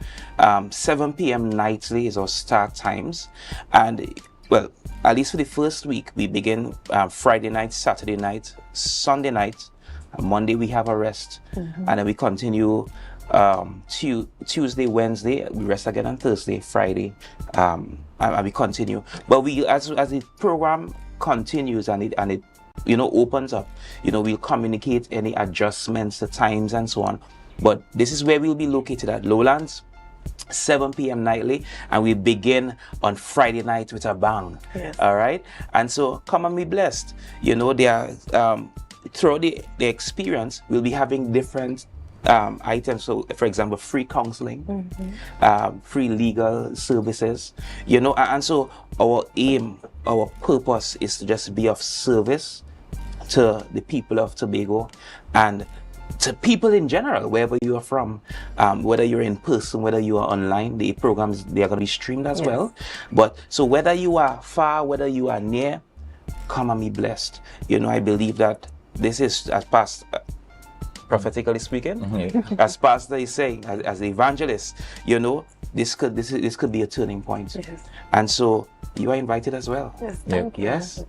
Speaker 18: 7 p.m. nightly is our start times. And, well, at least for the first week, we begin Friday night, Saturday night, Sunday night. Monday, we have a rest. And then we continue Tuesday, Wednesday, we rest again on Thursday, Friday, and we continue. But we, as the program continues and it opens up, we'll communicate any adjustments to times and so on. But this is where we'll be located at Lowlands, 7 p.m. nightly, and we begin on Friday night with a bang.
Speaker 2: Yes.
Speaker 18: All right, and so come and be blessed. There are throughout the experience, we'll be having different items. So, for example, free counseling, free legal services, and so our aim, our purpose is to just be of service to the people of Tobago and to people in general, wherever you are from, whether you're in person, whether you are online, the programs, they are going to be streamed as well. But so whether you are far, whether you are near, come and be blessed. You know, I believe that this is, as Pastor, prophetically speaking, as Pastor is saying, as the evangelist, you know, this could be a turning point. And so you are invited as well.
Speaker 19: Thank
Speaker 18: you. Yes.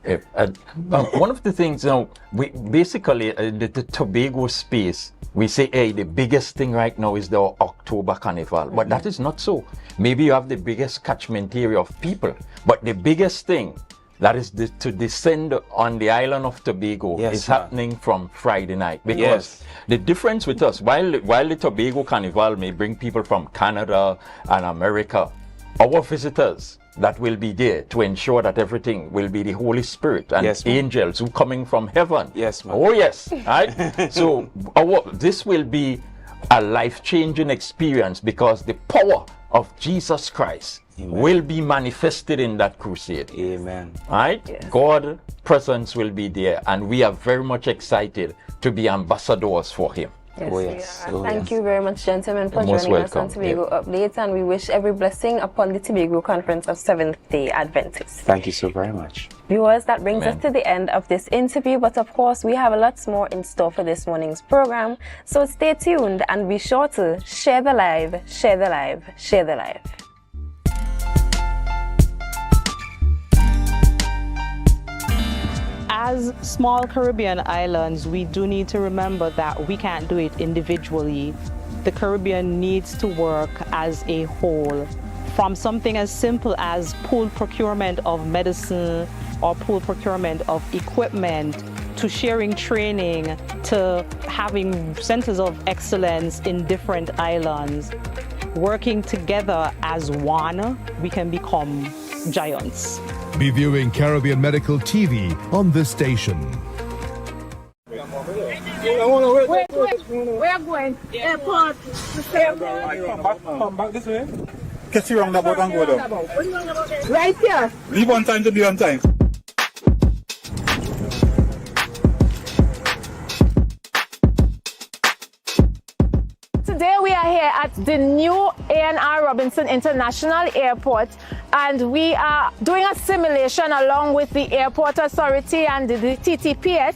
Speaker 19: One of the things, you know, we basically the Tobago space, we say, hey, the biggest thing right now is the October Carnival, but that is not so. Maybe you have the biggest catchment area of people, but the biggest thing that is to descend on the island of Tobago is happening from Friday night, because the difference with us, while the Tobago Carnival may bring people from Canada and America, our visitors that will be there to ensure that everything will be the Holy Spirit and angels who coming from heaven. Oh yes, right? So this will be a life-changing experience, because the power of Jesus Christ will be manifested in that crusade.
Speaker 18: Amen.
Speaker 19: Right? God's presence will be there, and we are very much excited to be ambassadors for Him.
Speaker 2: Thank you very much, gentlemen, for joining us on Tobago Updates, and we wish every blessing upon the Tobago Conference of Seventh-day Adventists.
Speaker 18: Thank you so very much.
Speaker 2: Viewers, that brings us to the end of this interview, but of course we have lots more in store for this morning's program, so stay tuned and be sure to share the live, share the live, share the live.
Speaker 5: As small Caribbean islands, we do need to remember that we can't do it individually. The Caribbean needs to work as a whole. From something as simple as pooled procurement of medicine or pooled procurement of equipment, to sharing training, to having centers of excellence in different islands. Working together as one, we can become giants.
Speaker 6: Be viewing Caribbean Medical TV on this station.
Speaker 7: Wait. We are going airport.
Speaker 8: Come back this way. Catch you roundabout and go down.
Speaker 7: Right here.
Speaker 8: Leave on time to be on time.
Speaker 7: Today we are here at the new A&R Robinson International Airport, and we are doing a simulation along with the Airport Authority and the TTPS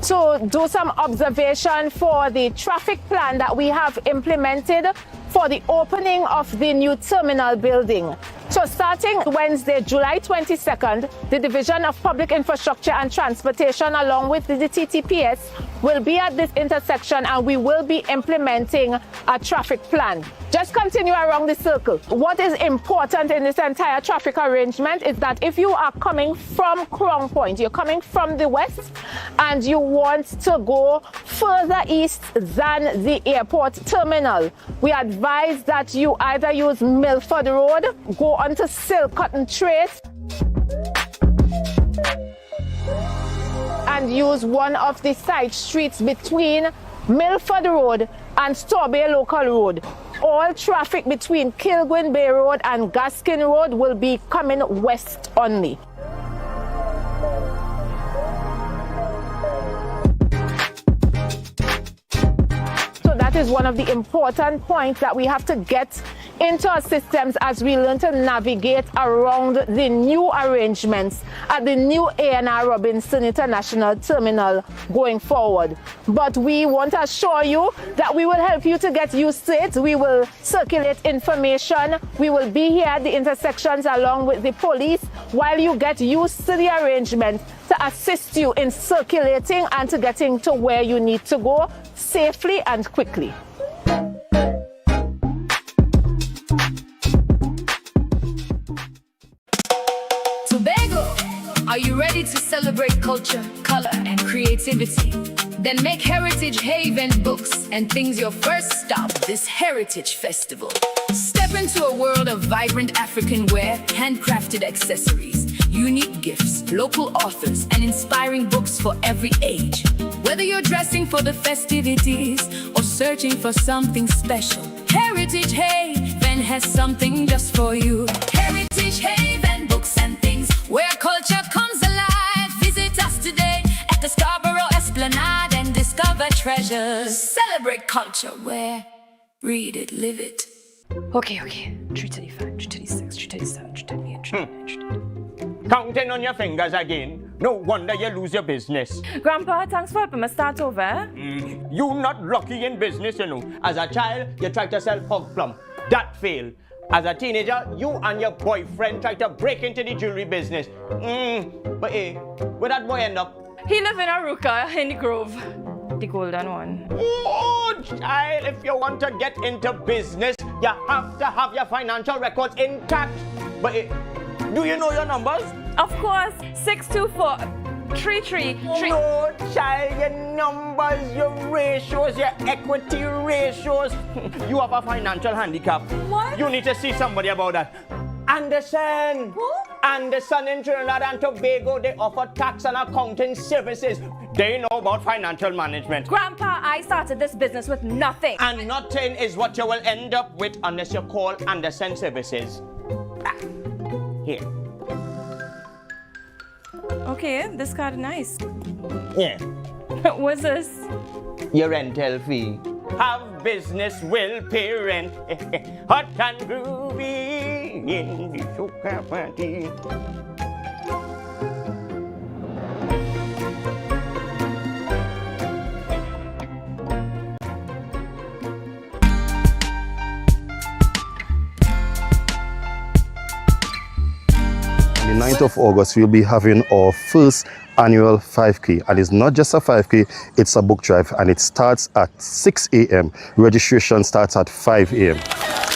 Speaker 7: to do some observation for the traffic plan that we have implemented for the opening of the new terminal building. So starting Wednesday, July 22nd, the Division of Public Infrastructure and Transportation along with the TTPS will be at this intersection, and we will be implementing a traffic plan. Just continue around the circle. What is important in this entire traffic arrangement is that if you are coming from Crown Point, you're coming from the west and you want to go further east than the airport terminal, we advise that you either use Milford Road, go onto Silcotton Trace, and use one of the side streets between Milford Road and Tobago Local Road. All traffic between Kilgwin Bay Road and Gaskin Road will be coming west only. So that is one of the important points that we have to get into our systems as we learn to navigate around the new arrangements at the new A&R Robinson International Terminal going forward. But we want to assure you that we will help you to get used to it. We will circulate information. We will be here at the intersections along with the police while you get used to the arrangement to assist you in circulating and to getting to where you need to go safely and quickly.
Speaker 3: Tobago, are you ready to celebrate culture, color, and creativity? Then make Heritage Haven books and things your first stop this Heritage Festival. Step into a world of vibrant African wear, handcrafted accessories, unique gifts, local authors, and inspiring books for every age. Whether you're dressing for the festivities or searching for something special, Heritage Haven has something just for you. Heritage Haven books and things where culture comes alive. Visit us today at the Scarborough Esplanade and discover treasures. Celebrate culture where read it, live it.
Speaker 9: Okay. 335, 336, 337, 338, 339.
Speaker 10: Counting on your fingers again. No wonder you lose your business.
Speaker 9: Grandpa, thanks for helping me start over.
Speaker 10: You not lucky in business, you know. As a child, you tried to sell hog plum. That failed. As a teenager, you and your boyfriend tried to break into the jewelry business. But hey, where that boy end up?
Speaker 9: He live in Aruka in the Grove. The golden one.
Speaker 10: Oh, child, if you want to get into business, you have to have your financial records intact. But hey, do you know your numbers?
Speaker 9: Of course, 624 333.
Speaker 10: No, child, your numbers, your ratios, your equity ratios. You have a financial handicap.
Speaker 9: What?
Speaker 10: You need to see somebody about that. Anderson.
Speaker 9: Who?
Speaker 10: Anderson in Trinidad and Tobago, they offer tax and accounting services. They know about financial management.
Speaker 9: Grandpa, I started this business with nothing.
Speaker 10: And nothing is what you will end up with unless you call Anderson Services. Here.
Speaker 9: Okay, this card is nice.
Speaker 10: Yeah.
Speaker 9: What's this?
Speaker 10: Your rental fee. Have business will pay rent. Hot and groovy in the sugar party.
Speaker 14: On the 9th of August, we'll be having our first annual 5K, and it's not just a 5K, it's a book drive, and it starts at 6 a.m. Registration starts at 5 a.m.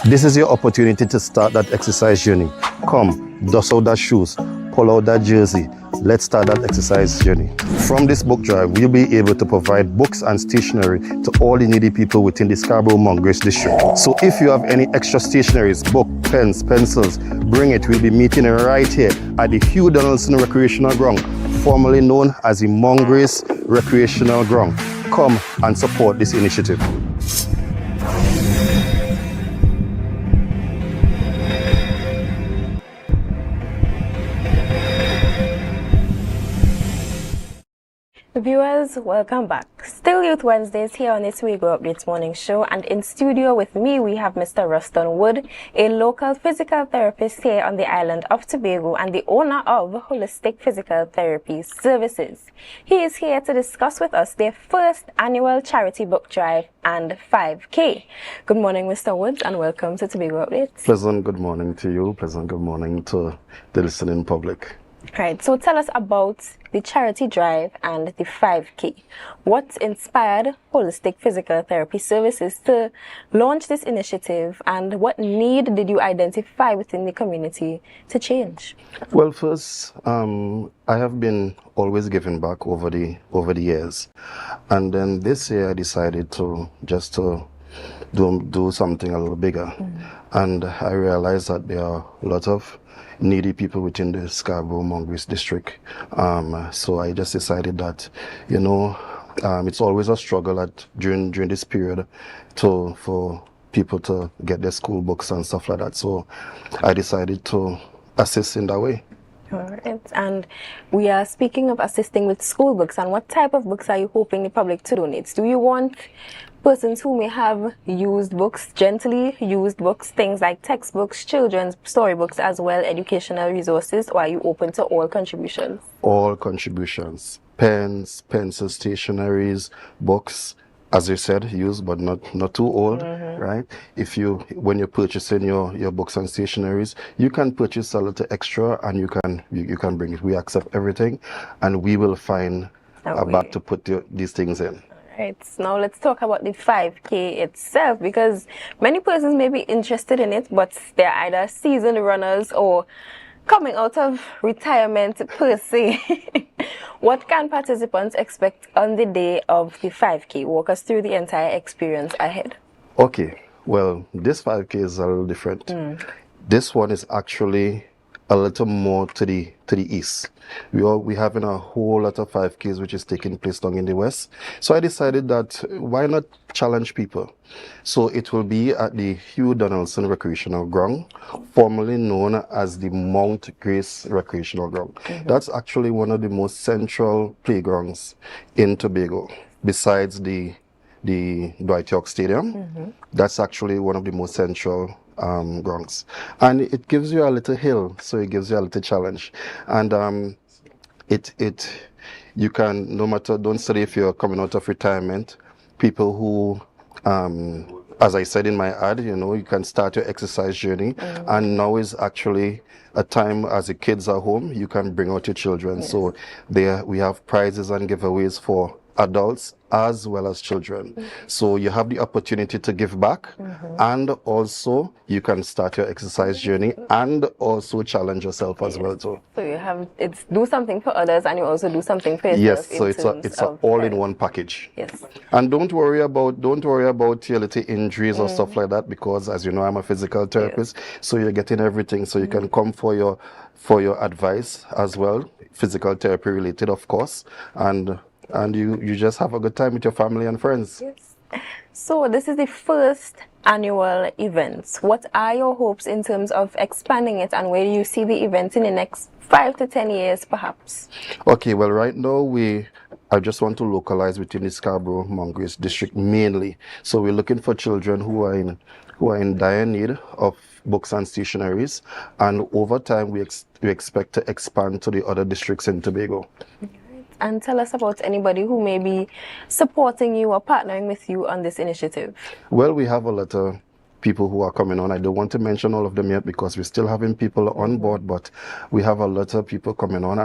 Speaker 14: This is your opportunity to start that exercise journey. Come, dust out that shoes, pull out that jersey. Let's start that exercise journey. From this book drive, we'll be able to provide books and stationery to all the needy people within the Scarborough-Mongrace district. So if you have any extra stationaries, book, pens, pencils, bring it. We'll be meeting right here at the Hugh Donaldson Recreational Ground, formerly known as the Mongrace Recreational Ground. Come and support this initiative.
Speaker 2: Viewers, welcome back. Still Youth Wednesdays here on this Tobago Updates morning show, and in studio with me we have Mr. Ruston Wood, a local physical therapist here on the island of Tobago and the owner of Holistic Physical Therapy Services. He is here to discuss with us their first annual charity book drive and 5K. Good morning, Mr. Woods, and welcome to Tobago Updates.
Speaker 14: Pleasant good morning to you. Pleasant good morning to the listening public.
Speaker 2: Right, so tell us about the charity drive and the 5K. What inspired Holistic Physical Therapy Services to launch this initiative, and what need did you identify within the community to change?
Speaker 14: Well, first, I have been always giving back over the years, and then this year I decided to do something a little bigger, and I realized that there are a lot of needy people within the Scarborough-Mongrace district. So I just decided that, it's always a struggle during this period for people to get their school books and stuff like that. So I decided to assist in that way.
Speaker 2: All right, and we are speaking of assisting with school books, and what type of books are you hoping the public to donate? Do you want persons who may have used books, gently used books, things like textbooks, children's storybooks as well, educational resources, or are you open to all contributions?
Speaker 14: All contributions. Pens, pencils, stationaries, books, as you said, used but not too old, right? When you're purchasing your books and stationaries, you can purchase a little extra and you can bring it. We accept everything, and we will find a bag to put these things in.
Speaker 2: Right, now let's talk about the 5K itself, because many persons may be interested in it, but they're either seasoned runners or coming out of retirement per se. What can participants expect on the day of the 5K? Walk us through the entire experience ahead.
Speaker 14: Okay, well, this 5K is a little different. This one is actually a little more to the east. We having a whole lot of 5Ks which is taking place down in the west. So I decided that why not challenge people? So it will be at the Hugh Donaldson Recreational Ground, formerly known as the Mount Grace Recreational Ground. That's actually one of the most central playgrounds in Tobago. besides the Dwight York Stadium. That's actually one of the most central grounds, and it gives you a little hill, so it gives you a little challenge, and you can, no matter, don't study if you're coming out of retirement, people who as I said in my ad, you can start your exercise journey, and now is actually a time as the kids are home, you can bring out your children. Yes. So we have prizes and giveaways for adults as well as children. So you have the opportunity to give back, and also you can start your exercise journey and also challenge yourself as well too.
Speaker 2: So you have, it's do something for others and you also do something for yourself.
Speaker 14: Yes, so it's an all-in-one package.
Speaker 2: Yes.
Speaker 14: And don't worry about your little injuries or stuff like that, because as you know, I'm a physical therapist, so you're getting everything. So you can come for your advice as well, physical therapy related, of course, and you just have a good time with your family and friends.
Speaker 2: Yes. So this is the first annual event. What are your hopes in terms of expanding it, and where do you see the event in the next 5 to 10 years perhaps?
Speaker 14: Okay, well right now I just want to localize within the Scarborough-Mongrace district mainly. So we're looking for children who are in dire need of books and stationaries, and over time we expect to expand to the other districts in Tobago.
Speaker 2: And tell us about anybody who may be supporting you or partnering with you on this initiative.
Speaker 14: Well, we have a lot of people who are coming on. I don't want to mention all of them yet because we're still having people on board, but we have a lot of people coming on,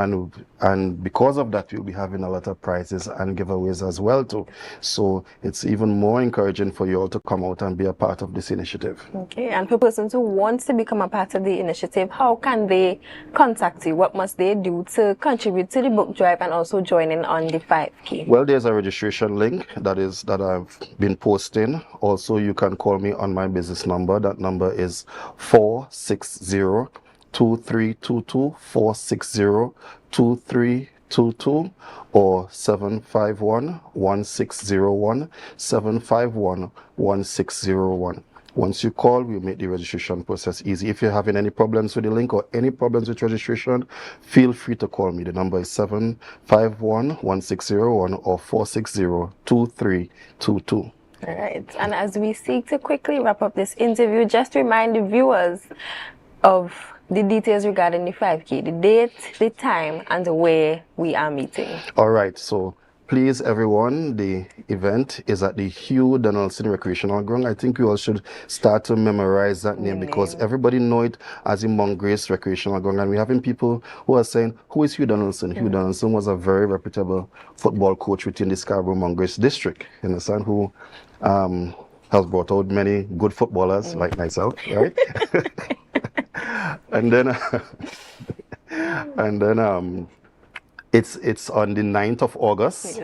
Speaker 14: and because of that we'll be having a lot of prizes and giveaways as well too. So it's even more encouraging for you all to come out and be a part of this initiative.
Speaker 2: Okay, and for persons who want to become a part of the initiative, how can they contact you? What must they do to contribute to the book drive and also join in on the 5K?
Speaker 14: Well, there's a registration link that I've been posting. Also, you can call me on my business number. That number is 460-2322, 460-2322, or 751-1601, 751-1601. Once you call, we'll make the registration process easy. If you're having any problems with the link or any problems with registration, feel free to call me. The number is 751-1601 or 460-2322.
Speaker 2: All right, and as we seek to quickly wrap up this interview, just remind the viewers of the details regarding the 5K, the date, the time, and where we are meeting.
Speaker 14: All right, so please everyone, the event is at the Hugh Donaldson Recreational Ground. I think we all should start to memorize that name because everybody know it as the Mongrace Recreational Ground, and we're having people who are saying, who is Hugh Donaldson? Hugh Donaldson was a very reputable football coach within the Scarborough-Mongrace district, you understand, who has brought out many good footballers like myself, right? and then it's on the 9th of August,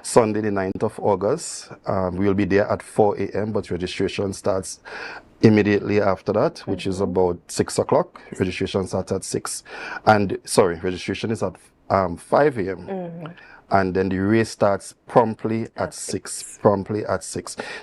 Speaker 14: Sunday the 9th of August. We'll be there at 4 a.m., but registration starts immediately after that, which is about 6 o'clock. Registration starts at 6. And, sorry, registration is at 5 a.m. And then the race starts promptly at 6.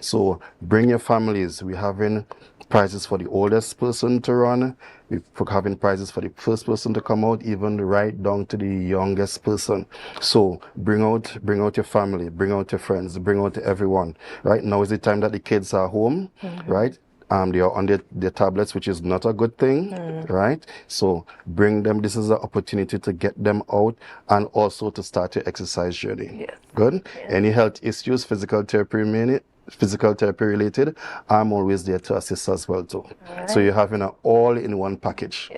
Speaker 14: So bring your families. We're having prizes for the oldest person to run. We're having prizes for the first person to come out, even right down to the youngest person. So bring out your family, bring out your friends, bring out everyone. Right now is the time that the kids are home, right? They are on their tablets, which is not a good thing, right? So bring them. This is an opportunity to get them out and also to start your exercise journey. Good? Any health issues, physical therapy related, I'm always there to assist as well too. So you're having an all-in-one package.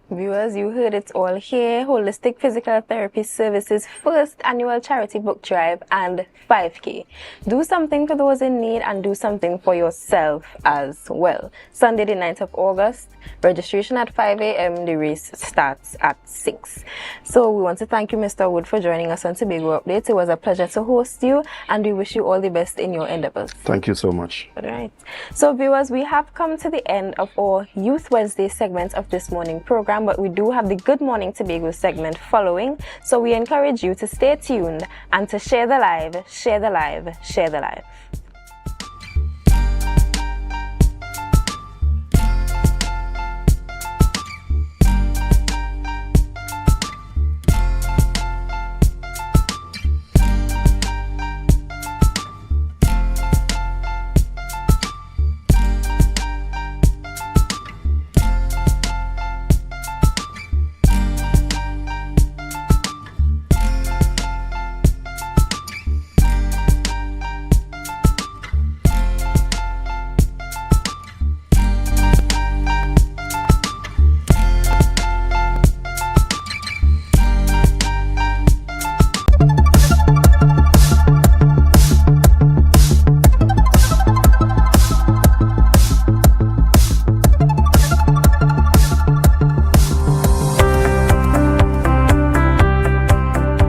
Speaker 2: Viewers, you heard it all here. Holistic Physical Therapy Services first annual charity book drive and 5K. Do something for those in need and do something for yourself as well. Sunday the 9th of August, registration at 5 a.m. The race starts at 6. So we want to thank you, Mr. Wood, for joining us on Tobago Update. It was a pleasure to host you, and we wish you all the best in your endeavors.
Speaker 14: Thank you so much.
Speaker 2: All right. So viewers, we have come to the end of our Youth Wednesday segment of this morning program, but we do have the Good Morning Tobago segment following, so we encourage you to stay tuned and to share the live, share the live, share the live.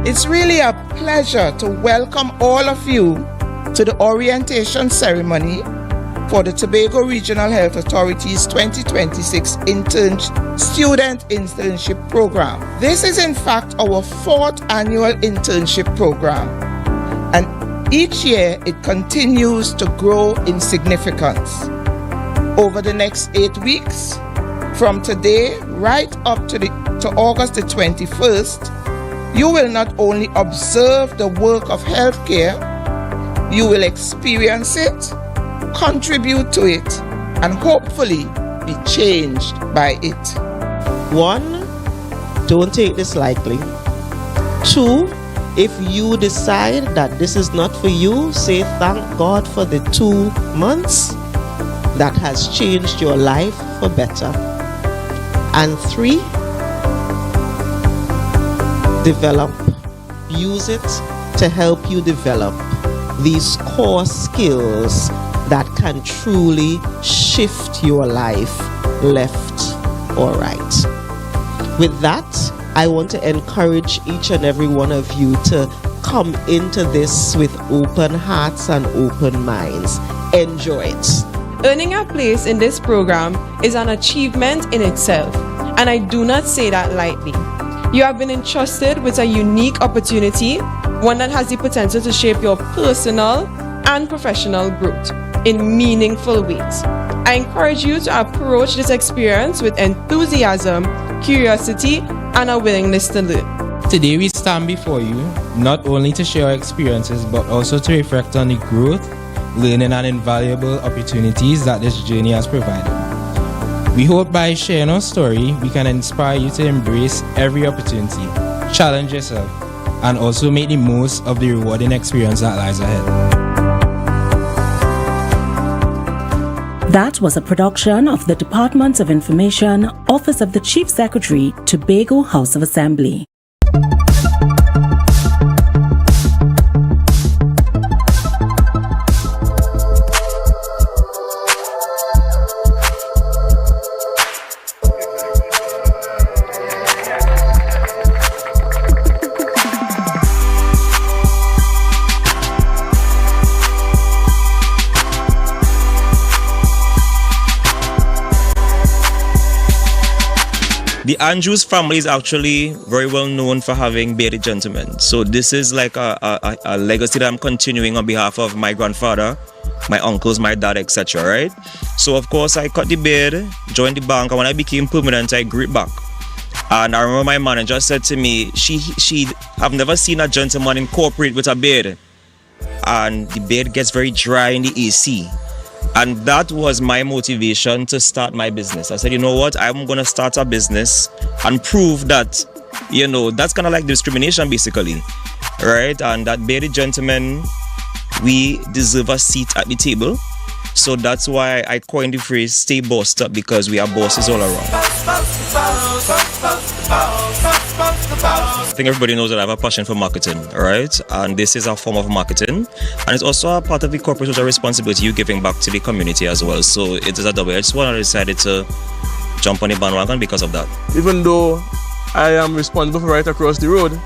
Speaker 17: It's really a pleasure to welcome all of you to the orientation ceremony for the Tobago Regional Health Authority's 2026 Student Internship Program. This is in fact our 4th annual internship program, and each year it continues to grow in significance. Over the next 8 weeks, from today right up to August the 21st, you will not only observe the work of healthcare, you will experience it, contribute to it, and hopefully be changed by it.
Speaker 20: 1, don't take this lightly. 2, if you decide that this is not for you, say thank God for the 2 months that has changed your life for better. And 3, develop, use it to help you develop these core skills that can truly shift your life left or right. With that, I want to encourage each and every one of you to come into this with open hearts and open minds. Enjoy it.
Speaker 21: Earning a place in this program is an achievement in itself, and I do not say that lightly. You have been entrusted with a unique opportunity, one that has the potential to shape your personal and professional growth in meaningful ways. I encourage you to approach this experience with enthusiasm, curiosity, and a willingness to learn.
Speaker 22: Today we stand before you not only to share our experiences but also to reflect on the growth, learning, and invaluable opportunities that this journey has provided. We hope by sharing our story, we can inspire you to embrace every opportunity, challenge yourself, and also make the most of the rewarding experience that lies ahead.
Speaker 15: That was a production of the Department of Information, Office of the Chief Secretary, Tobago House of Assembly.
Speaker 23: The Andrews family is actually very well known for having bearded gentlemen. So this is like a legacy that I'm continuing on behalf of my grandfather, my uncles, my dad, etc. Right? So of course I cut the beard, joined the bank, and when I became permanent, I grew it back. And I remember my manager said to me, I've never seen a gentleman incorporate with a beard. And the beard gets very dry in the AC. And that was my motivation to start my business. I said, you know what, I'm going to start a business and prove that, that's kind of like discrimination basically, right? And that bearded gentlemen, we deserve a seat at the table. So that's why I coined the phrase, stay bossed up, because we are bosses all around. I think everybody knows that I have a passion for marketing, right? And this is a form of marketing. And it's also a part of the corporate social responsibility, you giving back to the community as well. So it is a double-edged sword, and I decided to jump on the bandwagon because of that.
Speaker 17: Even though I am responsible for right across the road,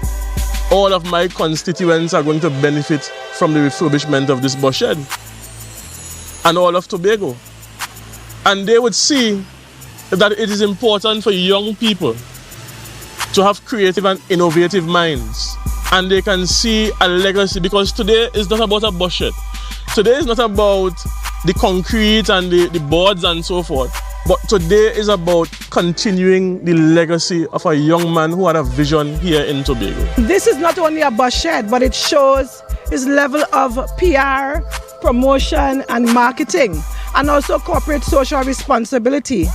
Speaker 17: all of my constituents are going to benefit from the refurbishment of this bus shed. And all of Tobago. And they would see that it is important for young people to have creative and innovative minds. And they can see a legacy, because today is not about a bus shed. Today is not about the concrete and the boards and so forth. But today is about continuing the legacy of a young man who had a vision here in Tobago.
Speaker 24: This is not only a bus shed, but it shows his level of PR, promotion and marketing, and also corporate social responsibility.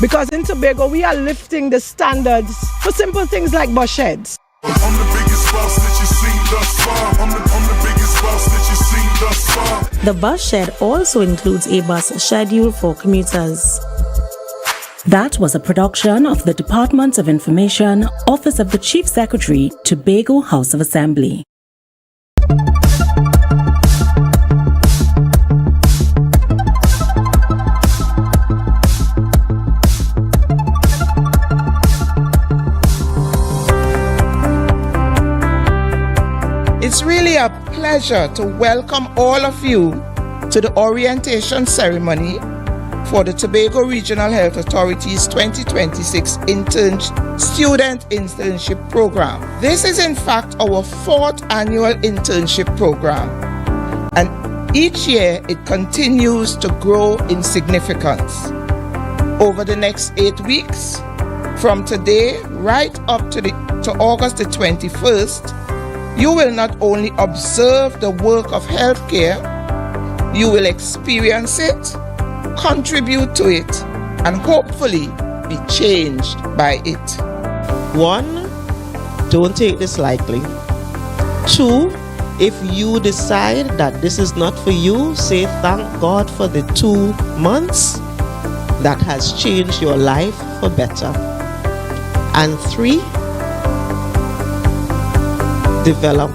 Speaker 24: Because in Tobago, we are lifting the standards for simple things like bus sheds.
Speaker 25: I'm the biggest boss that you've seen thus far. I'm the biggest boss that you've seen thus far.
Speaker 15: The bus shed also includes a bus schedule for commuters. That was a production of the Department of Information, Office of the Chief Secretary, Tobago House of Assembly.
Speaker 20: It's really a pleasure to welcome all of you to the orientation ceremony for the Tobago Regional Health Authority's 2026 Student Internship Program. This is in fact our 4th annual internship program, and each year it continues to grow in significance. Over the next 8 weeks, from today right up to August the 21st, you will not only observe the work of healthcare, you will experience it, contribute to it, and hopefully be changed by it.
Speaker 4: 1, don't take this lightly. 2, if you decide that this is not for you, say thank God for the 2 months that has changed your life for better. And 3, develop.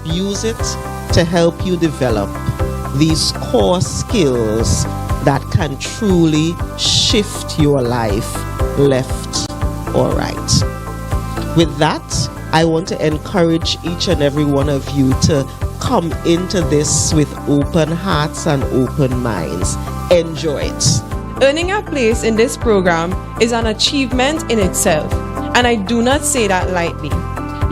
Speaker 4: Use it to help you develop these core skills that can truly shift your life left or right. With that, I want to encourage each and every one of you to come into this with open hearts and open minds. Enjoy it.
Speaker 21: Earning a place in this program is an achievement in itself, and I do not say that lightly.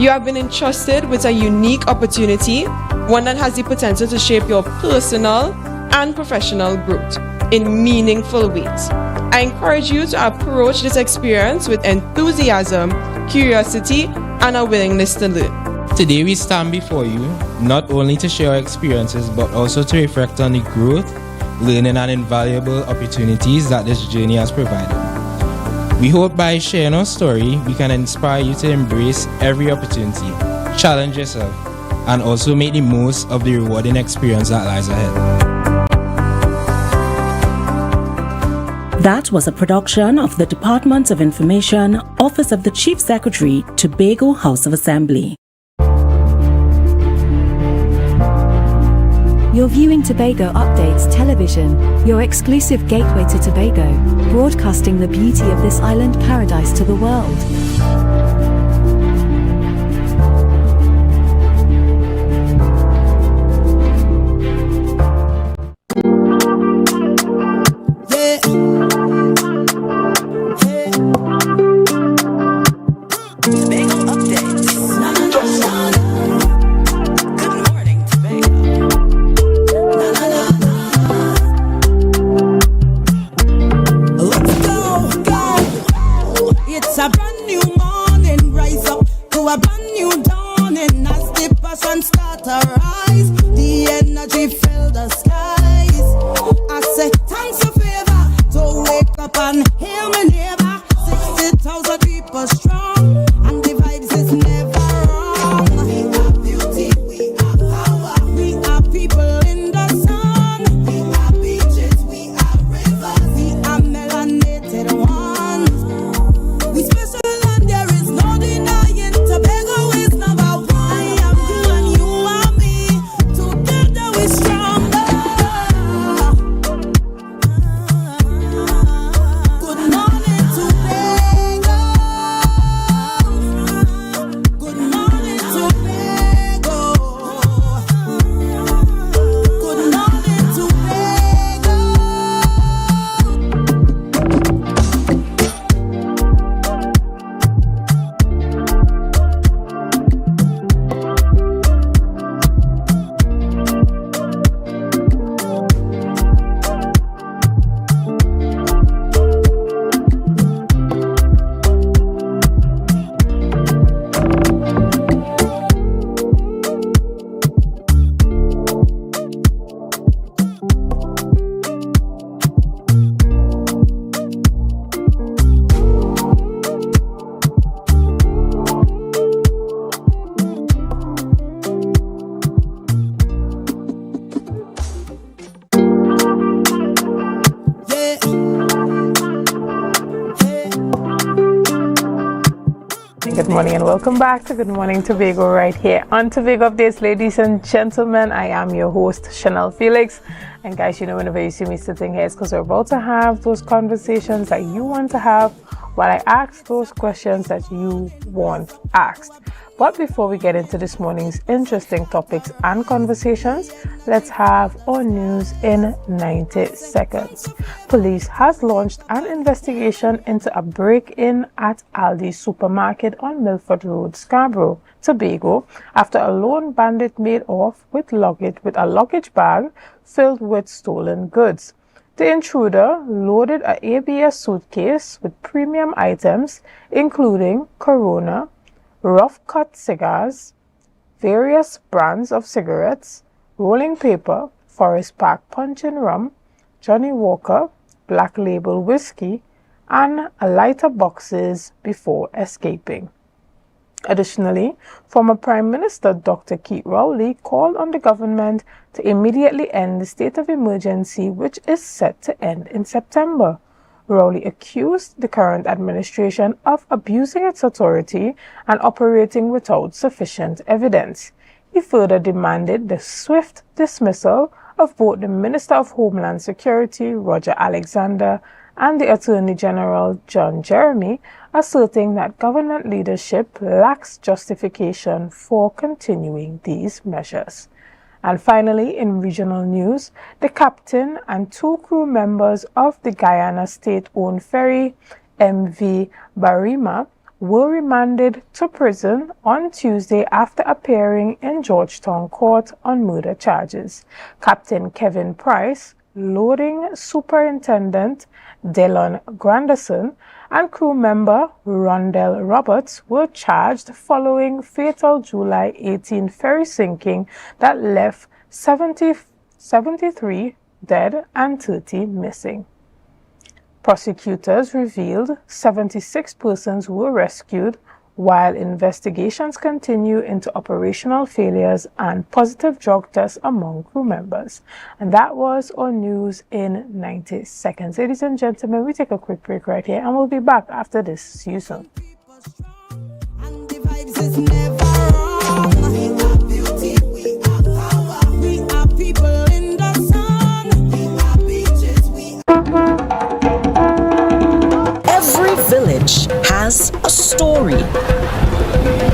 Speaker 21: You have been entrusted with a unique opportunity, one that has the potential to shape your personal and professional growth in meaningful ways. I encourage you to approach this experience with enthusiasm, curiosity, and a willingness to learn.
Speaker 22: Today we stand before you not only to share our experiences but also to reflect on the growth, learning, and invaluable opportunities that this journey has provided. We hope by sharing our story, we can inspire you to embrace every opportunity, challenge yourself, and also make the most of the rewarding experience that lies ahead.
Speaker 11: That was a production of the Department of Information, Office of the Chief Secretary, Tobago House of Assembly.
Speaker 12: You're viewing Tobago Updates Television, your exclusive gateway to Tobago, broadcasting the beauty of this island paradise to the world.
Speaker 7: Good morning and welcome back to Good Morning Tobago right here on Tobago Updates. Ladies and gentlemen, I am your host Chanel Felix, And guys, you know, whenever you see me sitting here, it's because we're about to have those conversations that you want to have while I ask those questions that you want asked. But before we get into this morning's interesting topics and conversations, let's have our news in 90 seconds. Police has launched an investigation into a break-in at Aldi's supermarket on Milford Road, Scarborough, Tobago, after a lone bandit made off with a luggage bag filled with stolen goods. The intruder loaded an ABS suitcase with premium items, including Corona, rough-cut cigars, various brands of cigarettes, rolling paper, Forest Park Punch and Rum, Johnny Walker, Black Label whiskey, and lighter boxes before escaping. Additionally, former Prime Minister Dr. Keith Rowley called on the government to immediately end the state of emergency, which is set to end in September. Rowley accused the current administration of abusing its authority and operating without sufficient evidence. He further demanded the swift dismissal of both the Minister of Homeland Security, Roger Alexander, and the Attorney General, John Jeremy, asserting that government leadership lacks justification for continuing these measures. And finally, in regional news, the captain and 2 crew members of the Guyana state-owned ferry MV Barima were remanded to prison on Tuesday after appearing in Georgetown Court on murder charges. Captain Kevin Price, loading superintendent Delon Granderson, and crew member Rondell Roberts were charged following fatal July 18 ferry sinking that left 73 dead and 30 missing. Prosecutors revealed 76 persons were rescued, while investigations continue into operational failures and positive drug tests among crew members. And that was our news in 90 seconds. Ladies and gentlemen, we take a quick break right here and we'll be back after this. See you soon.
Speaker 11: Every village has a story.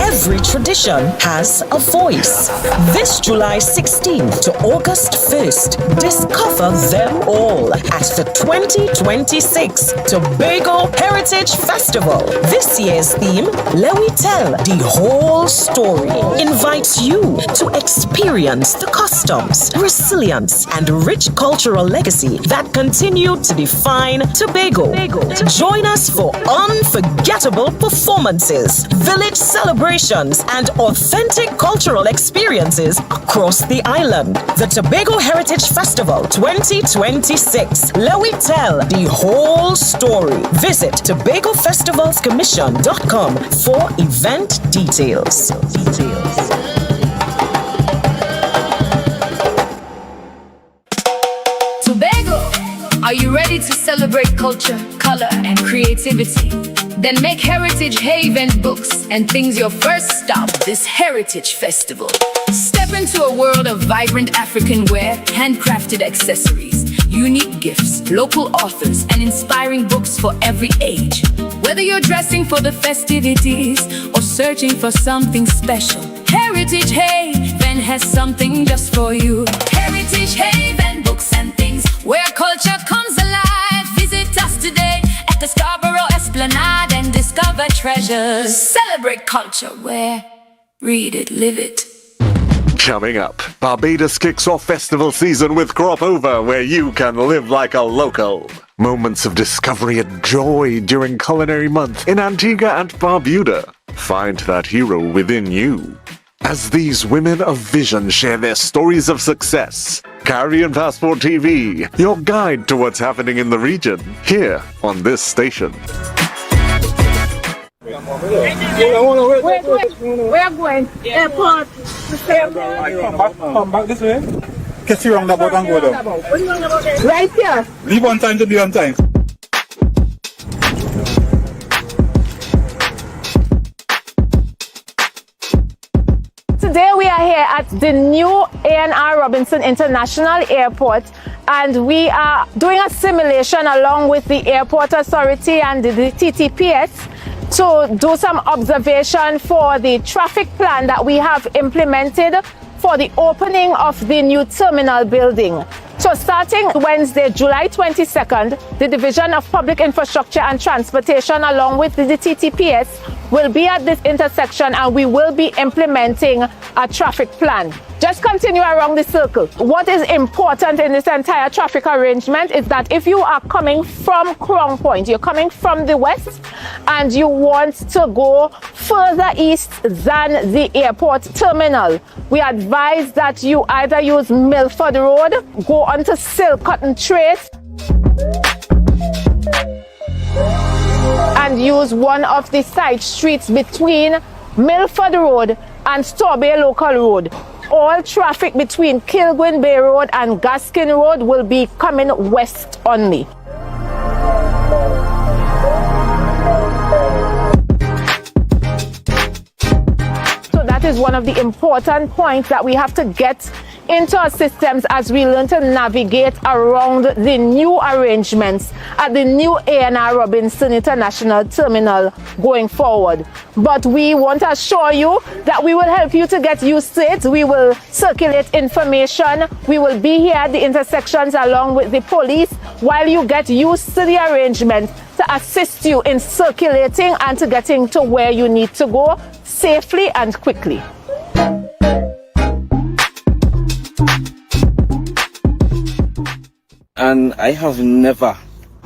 Speaker 11: Every tradition has a voice. This July 16th to August 1st, discover them all at the 2026 Tobago Heritage Festival. This year's theme, Let We Tell the Whole Story, invites you to experience the customs, resilience, and rich cultural legacy that continue to define Tobago. Join us for unforgettable performances, village celebrations, and authentic cultural experiences across the island. The Tobago Heritage Festival 2026. Let we tell the whole story. Visit TobagoFestivalsCommission.com for event details.
Speaker 3: Tobago, are you ready to celebrate culture, color, and creativity? Then make Heritage Haven books and things your first stop this Heritage Festival. Step into a world of vibrant African wear, handcrafted accessories, unique gifts, local authors, and inspiring books for every age. Whether you're dressing for the festivities or searching for something special, Heritage Haven has something just for you. Heritage Haven books and things where culture comes alive. Visit us today at the Scarborough Esplanade and discover treasures. Celebrate culture where read it, live it.
Speaker 1: Coming up, Barbados kicks off festival season with Crop Over, where you can live like a local. Moments of discovery and joy during Culinary Month in Antigua and Barbuda. Find that hero within you. As these women of vision share their stories of success, Caribbean Passport TV, your guide to what's happening in the region, here on this station.
Speaker 7: Wait. Where are going? Airport.
Speaker 8: Come back this way. Catch you roundabout and go down.
Speaker 7: Right here.
Speaker 8: Leave on time to be on time.
Speaker 7: Today we are here at the new A&R Robinson International Airport, and we are doing a simulation along with the Airport Authority and the TTPS to do some observation for the traffic plan that we have implemented for the opening of the new terminal building. So starting Wednesday, July 22nd, the Division of Public Infrastructure and Transportation along with the TTPS will be at this intersection, and we will be implementing a traffic plan. Just continue around the circle. What is important in this entire traffic arrangement is that if you are coming from Crown Point, you're coming from the west and you want to go further east than the airport terminal, we advise that you either use Milford Road, go onto Silcotton Trace, and use one of the side streets between Milford Road and Tobago Local Road. All traffic between Kilgwin Bay Road and Gaskin Road will be coming west only. So that is one of the important points that we have to get into our systems as we learn to navigate around the new arrangements at the new A&R Robinson International Terminal going forward. But we want to assure you that we will help you to get used to it. We will circulate information. We will be here at the intersections along with the police while you get used to the arrangement to assist you in circulating and to getting to where you need to go safely and quickly.
Speaker 5: And I have never,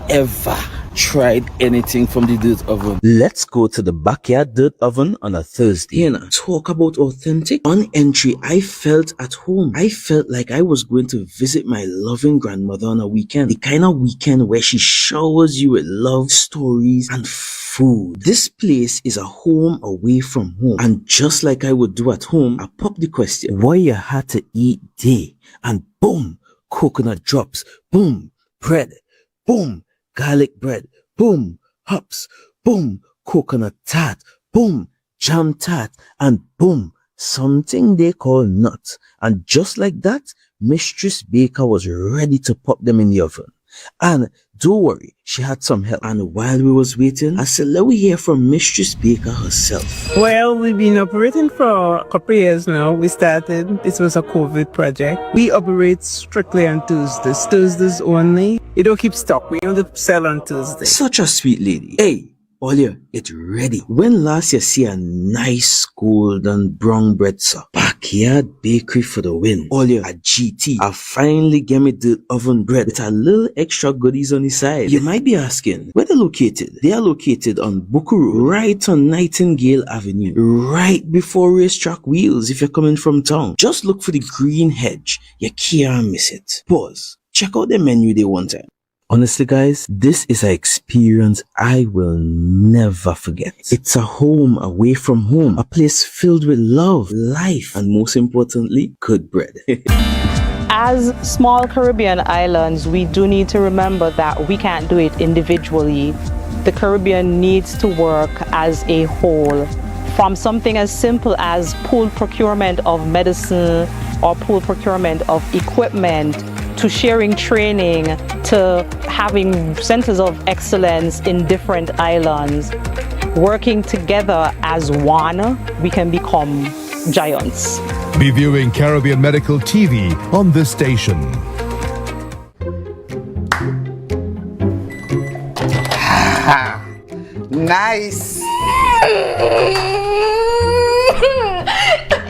Speaker 5: ever tried anything from the dirt oven. Let's go to the backyard dirt oven on a Thursday. And talk about authentic. On entry, I felt at home. I felt like I was going to visit my loving grandmother on a weekend. The kind of weekend where she showers you with love, stories, and food. This place is a home away from home. And just like I would do at home, I pop the question, what you had to eat day? And boom, coconut drops, boom, bread, boom, garlic bread, boom, hops, boom, coconut tart, boom, jam tart, and boom, something they call nuts. And just like that, Mistress Baker was ready to pop them in the oven. And don't worry, she had some help. And while we was waiting, I said, let me hear from Mistress Baker herself.
Speaker 13: Well, we've been operating for a couple of years now. We started, this was a COVID project. We operate strictly on Tuesdays only. You don't keep stock, we only sell on Tuesdays.
Speaker 5: Such a sweet lady. Hey, Olia, it's ready. When last you see a nice golden brown bread, sir? Backyard bakery for the win. Olia, a GT. I finally get me the oven bread with a little extra goodies on the side. You might be asking, where they're located? They are located on Bukuru, right on Nightingale Avenue, right before Racetrack Wheels if you're coming from town. Just look for the green hedge. You can't miss it. Pause. Check out the menu they wanted. Honestly, guys, this is an experience I will never forget. It's a home away from home, a place filled with love, life, and most importantly, good bread.
Speaker 16: As small Caribbean islands, we do need to remember that we can't do it individually. The Caribbean needs to work as a whole. From something as simple as pool procurement of medicine or pool procurement of equipment, to sharing training, to having centers of excellence in different islands. Working together as one, we can become giants.
Speaker 6: Be viewing Caribbean Medical TV on this station.
Speaker 18: Nice.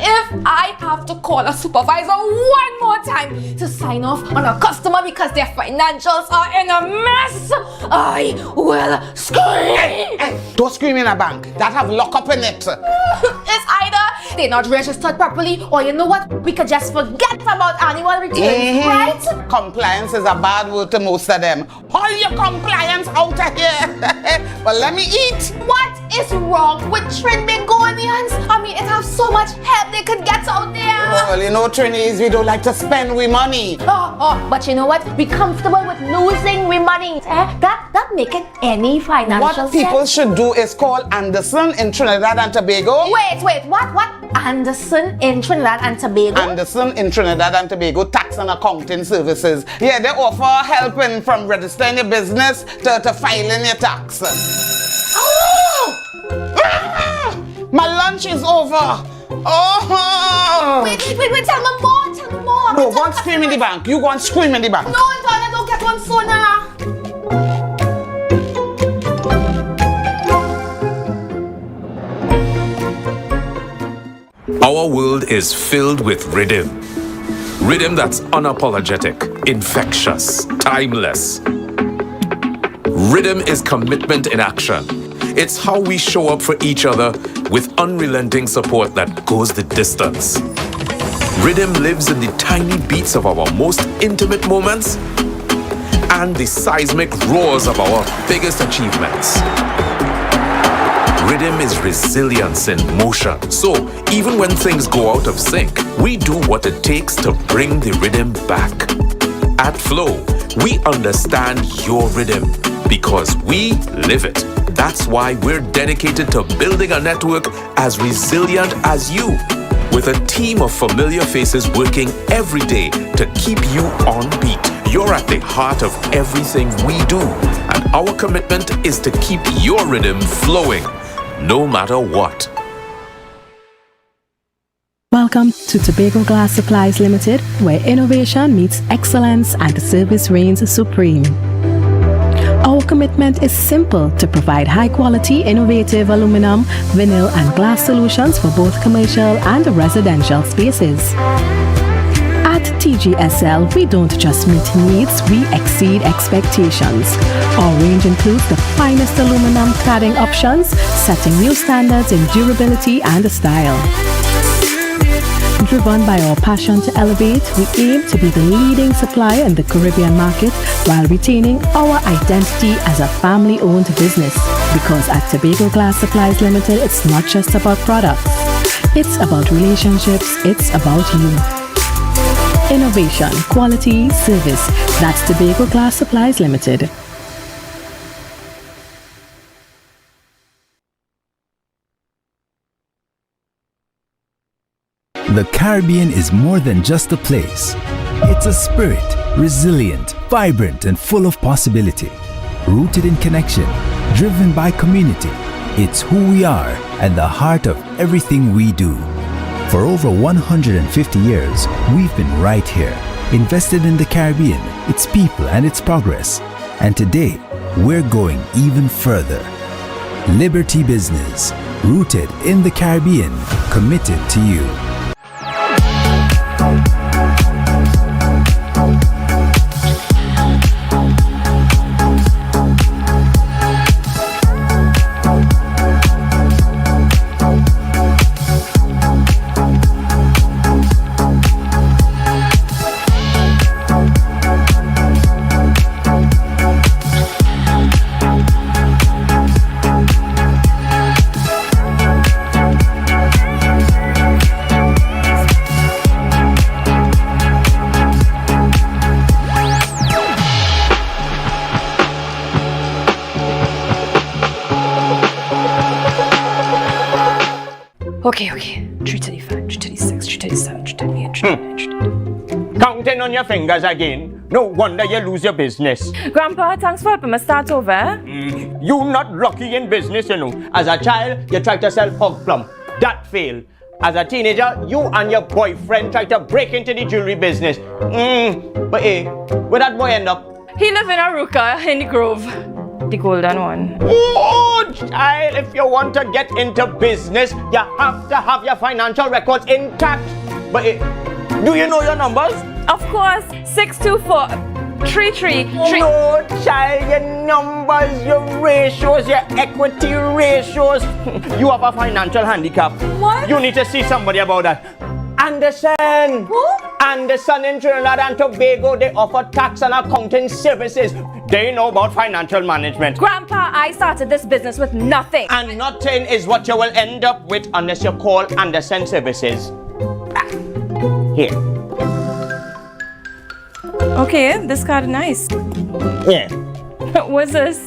Speaker 19: If I have to call a supervisor one more time to sign off on a customer because their financials are in a mess, I will scream.
Speaker 18: Hey, don't scream in a bank. That have lockup in it.
Speaker 19: It's either they're not registered properly, or you know what? We could just forget about annual returns, right?
Speaker 18: Compliance is a bad word to most of them. Haul your compliance out of here. But let me eat.
Speaker 19: What is wrong with Trinbagonians? I mean, it has so much help they could get out there.
Speaker 18: well, you know, Trinis, we don't like to spend we money.
Speaker 19: But you know what? We comfortable with losing we money. That make it any financial
Speaker 18: What people should do is call Anderson in Trinidad and Tobago.
Speaker 19: Wait, what? Anderson in Trinidad and Tobago?
Speaker 18: Anderson in Trinidad and Tobago Tax and Accounting Services. Yeah, they offer help from registering your business to filing your tax. My lunch is over.
Speaker 19: Wait, tell me more.
Speaker 18: No, go and scream in the bank. You go and scream in the bank.
Speaker 19: No, Antoine, I don't get one sooner.
Speaker 2: Our world is filled with rhythm. Rhythm that's unapologetic, infectious, timeless. Rhythm is commitment in action. It's how we show up for each other with unrelenting support that goes the distance. Rhythm lives in the tiny beats of our most intimate moments and the seismic roars of our biggest achievements. Rhythm is resilience in motion. So even when things go out of sync, we do what it takes to bring the rhythm back. At Flow, we understand your rhythm because we live it. That's why we're dedicated to building a network as resilient as you, with a team of familiar faces working every day to keep you on beat. You're at the heart of everything we do, and our commitment is to keep your rhythm flowing, no matter what.
Speaker 15: Welcome to Tobago Glass Supplies Limited, where innovation meets excellence and service reigns supreme. Our commitment is simple: to provide high-quality, innovative aluminum, vinyl, and glass solutions for both commercial and residential spaces. At TGSL, we don't just meet needs, we exceed expectations. Our range includes the finest aluminum cladding options, setting new standards in durability and style. Driven by our passion to elevate, we aim to be the leading supplier in the Caribbean market while retaining our identity as a family-owned business. Because at Tobago Glass Supplies Limited, it's not just about products. It's about relationships, it's about you. Innovation, quality, service. That's Tobago Glass Supplies Limited.
Speaker 9: The Caribbean is more than just a place. It's a spirit, resilient, vibrant, and full of possibility. Rooted in connection, driven by community. It's who we are and the heart of everything we do. For over 150 years, we've been right here, invested in the Caribbean, its people, and its progress. And today, we're going even further. Liberty Business, rooted in the Caribbean, committed to you.
Speaker 10: Okay. 335, 336, 337, 338, 339.
Speaker 14: Counting on your fingers again. No wonder you lose your business.
Speaker 7: Grandpa, thanks for helping me start over.
Speaker 14: You not lucky in business, you know. As a child, you tried to sell hog plum. That failed. As a teenager, you and your boyfriend tried to break into the jewelry business. But hey, where that boy end up?
Speaker 7: He live in Aruka in the Grove. The golden one.
Speaker 14: Oh, child, if you want to get into business, you have to have your financial records intact. But do you know your numbers?
Speaker 7: Of course, 624 333.
Speaker 14: No, child, your numbers, your ratios, your equity ratios. You have a financial handicap.
Speaker 7: What?
Speaker 14: You need to see somebody about that. Anderson.
Speaker 7: Who?
Speaker 14: Anderson in Trinidad and Tobago, they offer tax and accounting services. They know about financial management.
Speaker 7: Grandpa, I started this business with nothing.
Speaker 14: And nothing is what you will end up with unless you call Anderson Services. Here.
Speaker 10: Okay, this card is nice.
Speaker 14: Yeah.
Speaker 10: What's this?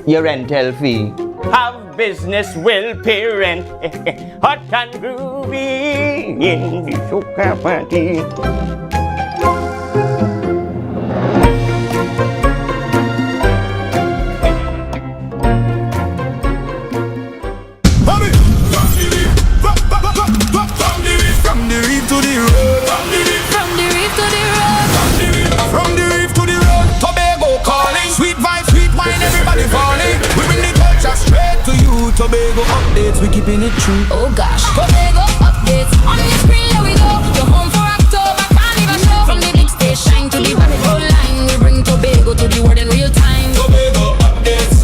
Speaker 14: Your rental fee. Have business will pay rent. Hot and groovy in the sugar party.
Speaker 17: From the reef to the road. From the reef to the road. From the reef to the road. Tobago calling. Sweet vibes, sweet wine, everybody falling. We bring the culture straight to you. Tobago updates, we keeping it true.
Speaker 3: Oh gosh, Tobago updates. On the screen, here we go. You're home for October, carnival show. From the big stage shine to the road line. We bring Tobago to the world in real time.
Speaker 17: Tobago updates.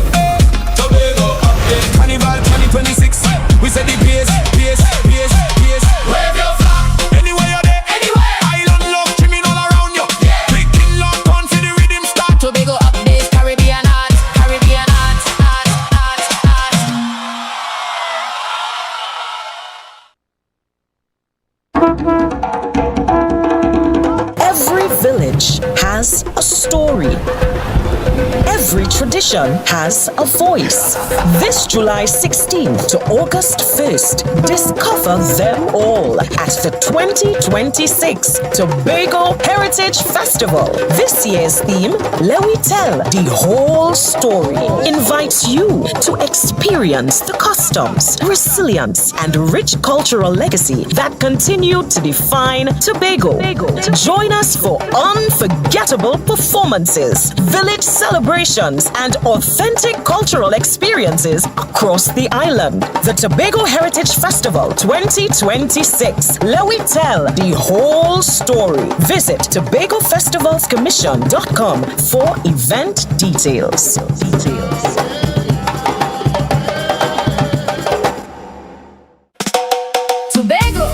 Speaker 17: Tobago updates. Carnival 2026. We said the pace, pace, pace, pace. Wave your flag. Anywhere you're there. Anywhere. Island love trimming all around you. Yeah. Clicking long on for the rhythm start.
Speaker 3: Tobago updates, Caribbean art, Caribbean art, art, art,
Speaker 11: art. Every village has a story. Every tradition has a voice. This July 16th to August 1st, discover them all at the 2026 Tobago Heritage Festival. This year's theme, Let We Tell the Whole Story, invites you to experience the customs, resilience, and rich cultural legacy that continue to define Tobago. Join us for unforgettable performances, village celebrations, and authentic cultural experiences across the island. The Tobago Heritage Festival 2026. Let we tell the whole story. Visit TobagoFestivalsCommission.com for event details.
Speaker 3: Tobago,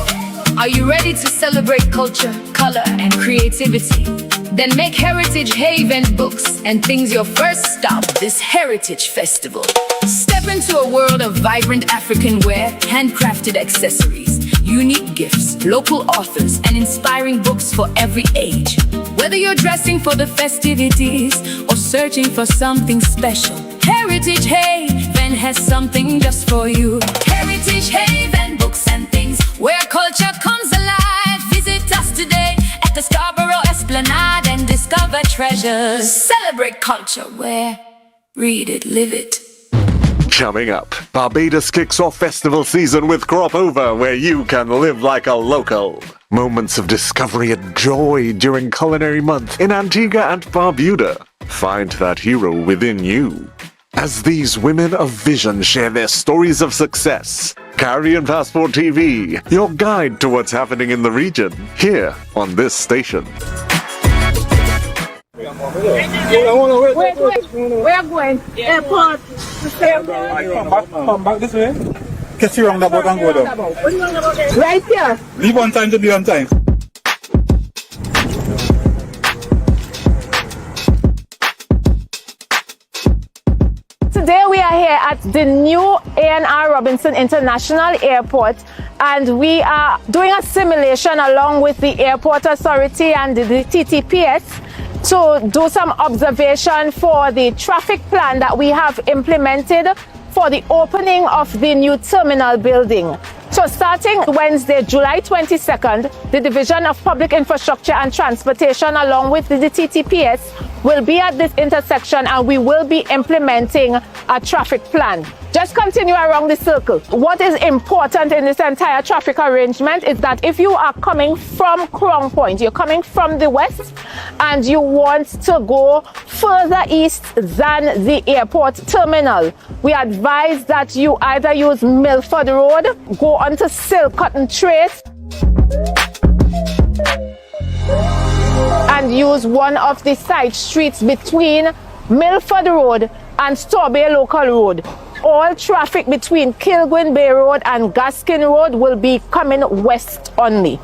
Speaker 3: are you ready to celebrate culture, color, and creativity? Then make Heritage Haven books and things your first stop this Heritage Festival. Step into a world of vibrant African wear, handcrafted accessories, unique gifts, local authors, and inspiring books for every age. Whether you're dressing for the festivities or searching for something special, Heritage Haven has something just for you. Heritage Haven books and things where culture comes alive. Visit us today at the Scarborough Esplanade and discover treasures. Celebrate culture where read it, live it.
Speaker 1: Coming up, Barbados kicks off festival season with Crop Over, where you can live like a local. Moments of discovery and joy during Culinary Month in Antigua and Barbuda. Find that hero within you. As these women of vision share their stories of success. Caribbean Passport TV, your guide to what's happening in the region, here on this station.
Speaker 7: We're going airport.
Speaker 8: Come back this way. Catch you roundabout and go down.
Speaker 7: Right here.
Speaker 8: Leave on time to be on time.
Speaker 7: Today we are here at the new A&R Robinson International Airport, and we are doing a simulation along with the Airport Authority and the TTPS to do some observation for the traffic plan that we have implemented for the opening of the new terminal building. So starting Wednesday, July 22nd, the Division of Public Infrastructure and Transportation along with the TTPS will be at this intersection, and we will be implementing a traffic plan. Just continue around the circle. What is important in this entire traffic arrangement is that if you are coming from Crown Point, you're coming from the west and you want to go further east than the airport terminal, we advise that you either use Milford Road, go onto Silcotton Trace, and use one of the side streets between Milford Road and Tobago Local Road. All traffic between Kilgwin Bay Road and Gaskin Road will be coming west only.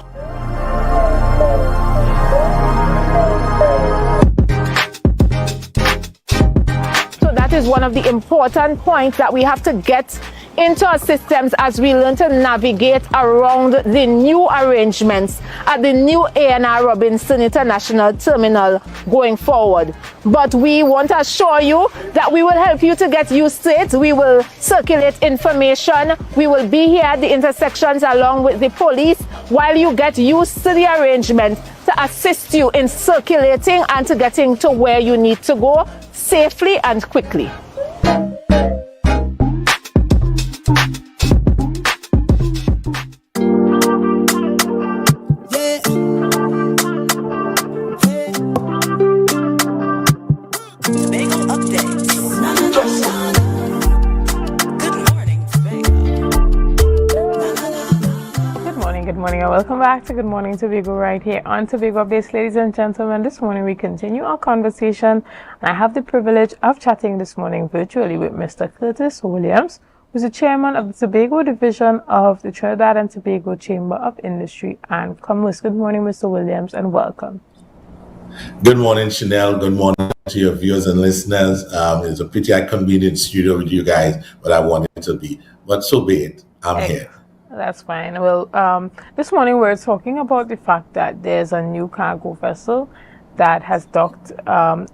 Speaker 7: So that is one of the important points that we have to get into our systems as we learn to navigate around the new arrangements at the new A&R Robinson International Terminal going forward. But we want to assure you that we will help you to get used to it. We will circulate information. We will be here at the intersections along with the police while you get used to the arrangement to assist you in circulating and to getting to where you need to go safely and quickly. Welcome back to Good Morning Tobago right here on Tobago Base. Ladies and gentlemen, this morning we continue our conversation, and I have the privilege of chatting this morning virtually with Mr. Curtis Williams, who's the chairman of the Tobago division of the Trinidad and Tobago Chamber of Industry and Commerce. Good morning, Mr. Williams, and welcome.
Speaker 4: Good morning, Chanel. Good morning to your viewers and listeners. It's a pity I couldn't be in the studio with you guys, but I wanted to be. But so be it. I'm here.
Speaker 7: That's fine. Well, this morning we're talking about the fact that there's a new cargo vessel that has docked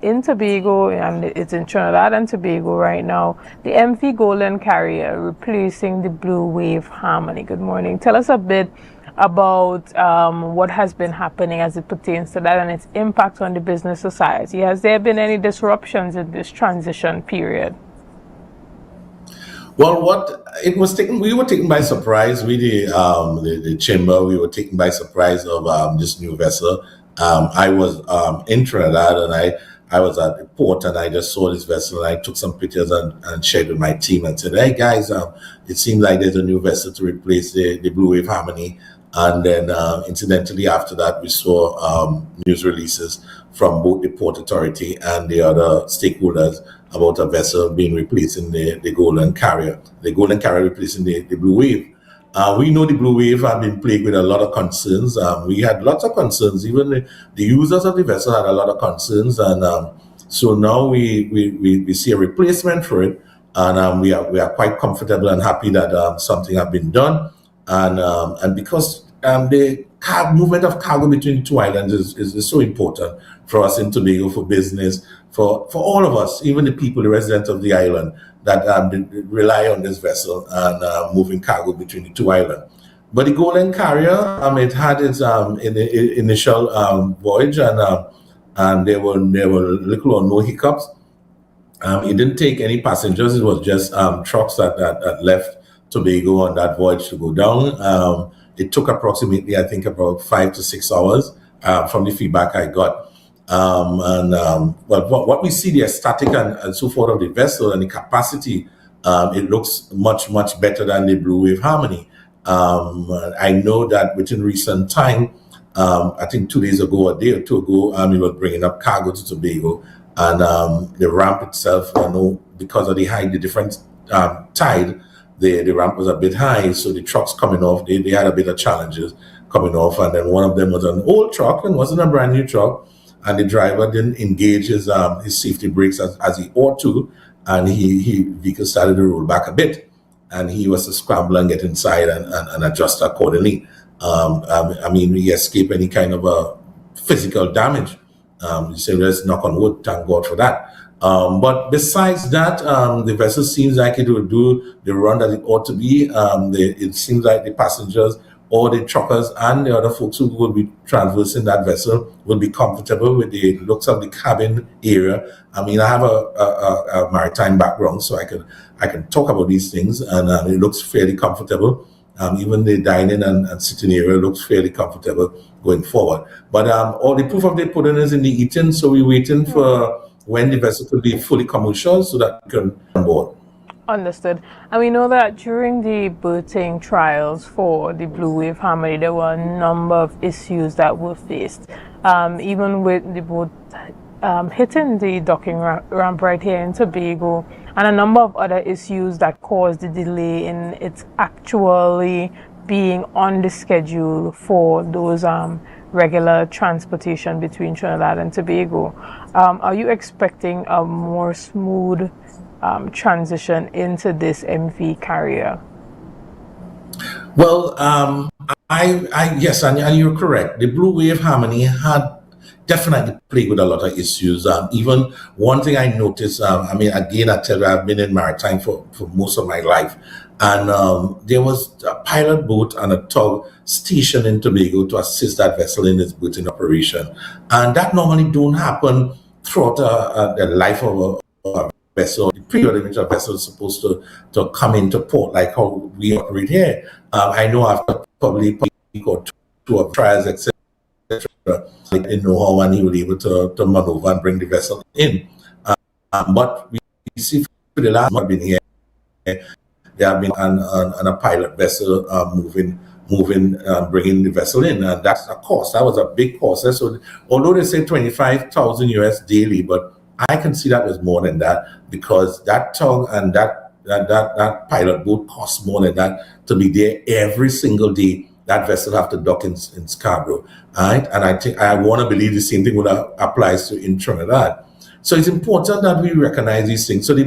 Speaker 7: in Tobago, and it's in Trinidad and Tobago right now. The MV Golden Carrier replacing the Blue Wave Harmony. Good morning. Tell us a bit about what has been happening as it pertains to that and its impact on the business society. Has there been any disruptions in this transition period?
Speaker 4: Well, we were taken by surprise. We, the chamber, we were taken by surprise of this new vessel. I was in Trinidad, and I was at the port, and I just saw this vessel, and I took some pictures and shared with my team and said, hey guys, it seems like there's a new vessel to replace the Blue Wave Harmony. And then incidentally after that, we saw news releases from both the Port Authority and the other stakeholders about a vessel being replacing the Golden Carrier. The Golden Carrier replacing the Blue Wave. We know the Blue Wave have been plagued with a lot of concerns. We had lots of concerns. Even the users of the vessel had a lot of concerns. And so now we see a replacement for it. And we are quite comfortable and happy that something has been done. And because the movement of cargo between the two islands is so important for us in Tobago, for business, for all of us, even the people, the residents of the island that rely on this vessel and moving cargo between the two islands. But the Golden Carrier, it had its initial voyage, and there were little or no hiccups. It didn't take any passengers. It was just trucks that left Tobago on that voyage to go down. It took approximately, I think, about 5 to 6 hours from the feedback I got. But what we see, the static and so forth of the vessel and the capacity, it looks much, much better than the Blue Wave Harmony. I know that within recent time, I think 2 days ago, a day or two ago, it was bringing up cargo to Tobago, and the ramp itself, because of the different tide, the ramp was a bit high, so the trucks coming off, they had a bit of challenges coming off, and then one of them was an old truck and wasn't a brand new truck, and the driver didn't engage his safety brakes as he ought to, and vehicle started to roll back a bit, and he was to scramble and get inside and adjust accordingly. He escaped any kind of a physical damage. So let's knock on wood, thank God for that. But besides that, the vessel seems like it will do the run that it ought to be. It seems like the passengers or the truckers and the other folks who will be traversing that vessel will be comfortable with the looks of the cabin area. I have a maritime background, so I can talk about these things, and it looks fairly comfortable. Even the dining and sitting area looks fairly comfortable going forward. But all the proof of the pudding is in the eating, so we're waiting for when the vessel could be fully commercial so that we can on board.
Speaker 7: Understood. And we know that during the berthing trials for the Blue Wave Harmony, there were a number of issues that were faced, even with the boat hitting the docking ramp right here in Tobago, and a number of other issues that caused the delay in its actually being on the schedule for those regular transportation between Trinidad and Tobago. Are you expecting a more smooth transition into this MV carrier?
Speaker 4: Well, yes, and you're correct. The Blue Wave Harmony had definitely plagued with a lot of issues. Even one thing I noticed, I mean, again, I tell you, I've been in maritime for most of my life. And there was a pilot boat and a tug stationed in Tobago to assist that vessel in its boating operation. And that normally don't happen throughout the life of a vessel. The period in which a vessel is supposed to come into port, like how we operate here. I know after probably a week or two of trials, etc., I didn't know how and he was able to maneuver and bring the vessel in. But we see for the last month been here, there have been on a pilot vessel moving, bringing the vessel in, and that's a cost. That was a big cost. So although they say 25,000 US daily, but I can see that was more than that, because that tug and that pilot boat costs more than that to be there every single day. That vessel have to dock in Scarborough, right? And I want to believe the same thing would applies to in Trinidad. So it's important that we recognize these things. So the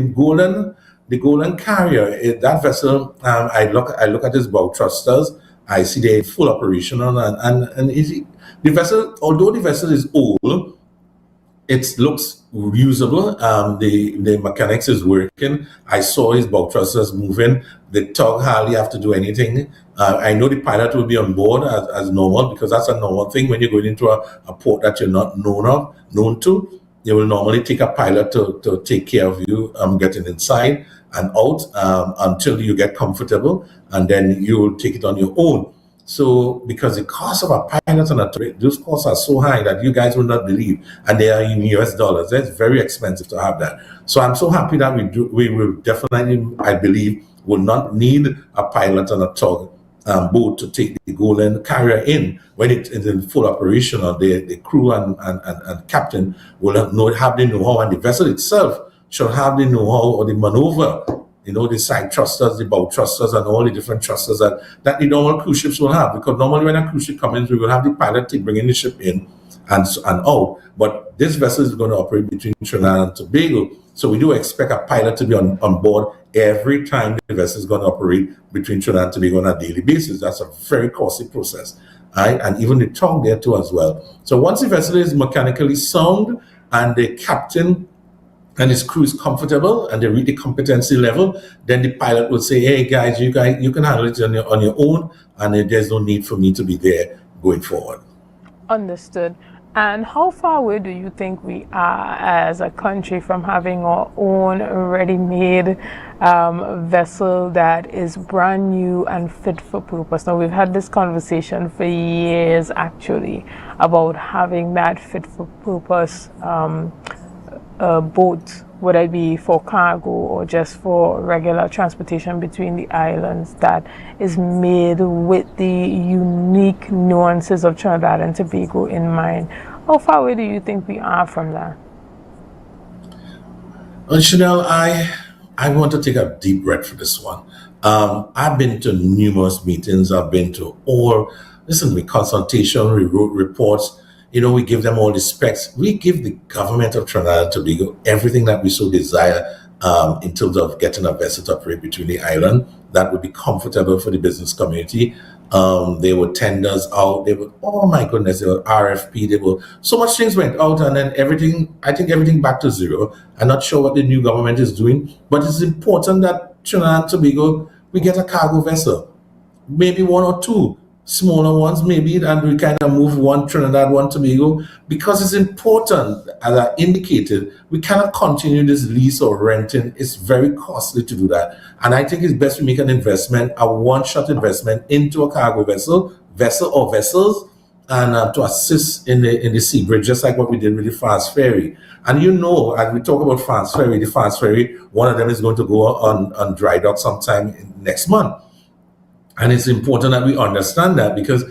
Speaker 4: Golden Carrier, that vessel, I look at its bow thrusters. I see they're full operational, and the vessel, although the vessel is old, it looks usable. The mechanics is working. I saw his bow thrusters moving. The tug hardly have to do anything. I know the pilot will be on board as normal, because that's a normal thing when you're going into a port that you're not known to. You will normally take a pilot to take care of you getting inside and out until you get comfortable, and then you will take it on your own. So, because the cost of a pilot and a trade, those costs are so high that you guys will not believe, and they are in US dollars. It's very expensive to have that. So I'm so happy that we will definitely, I believe, will not need a pilot and a tug boat to take the Golden Carrier in when it is in full operation. Or the crew and captain will have the know-how, and the vessel itself should have the know-how or the maneuver. You know, the side thrusters, the bow thrusters, and all the different thrusters that the normal cruise ships will have. Because normally when a cruise ship comes in, we will have the pilot bringing the ship in and out. But this vessel is going to operate between Trinidad and Tobago. So we do expect a pilot to be on board every time the vessel is going to operate between Trinidad and Tobago on a daily basis. That's a very costly process. Right? And even the tug there too as well. So once the vessel is mechanically sound and the captain and his crew is comfortable and they reach the competency level, then the pilot will say, hey guys, you can handle it on your own, and there's no need for me to be there going forward.
Speaker 7: Understood. And how far away do you think we are as a country from having our own ready-made vessel that is brand new and fit for purpose? Now, we've had this conversation for years actually about having that fit for purpose boat, whether it be for cargo or just for regular transportation between the islands, that is made with the unique nuances of Trinidad and Tobago in mind. How far away do you think we are from that?
Speaker 4: Well, Chanel, I want to take a deep breath for this one. I've been to numerous meetings. I've been to we consultation, we wrote reports. You know, we give them all the specs. We give the government of Trinidad and Tobago everything that we so desire in terms of getting a vessel to operate between the island that would be comfortable for the business community. There were tenders out. Oh my goodness, there were RFP. So much things went out, and then I think everything back to zero. I'm not sure what the new government is doing, but it's important that Trinidad and Tobago, we get a cargo vessel, maybe one or two. Smaller ones maybe, and we kind of move one Trinidad, one Tobago, because it's important. As I indicated, we cannot continue this lease or renting. It's very costly to do that, and I think it's best we make an investment, a one-shot investment into a cargo vessel or vessels, and to assist in the sea bridge, just like what we did with the fast ferry. And you know, as we talk about the fast ferry, one of them is going to go on dry dock sometime next month. And it's important that we understand that, because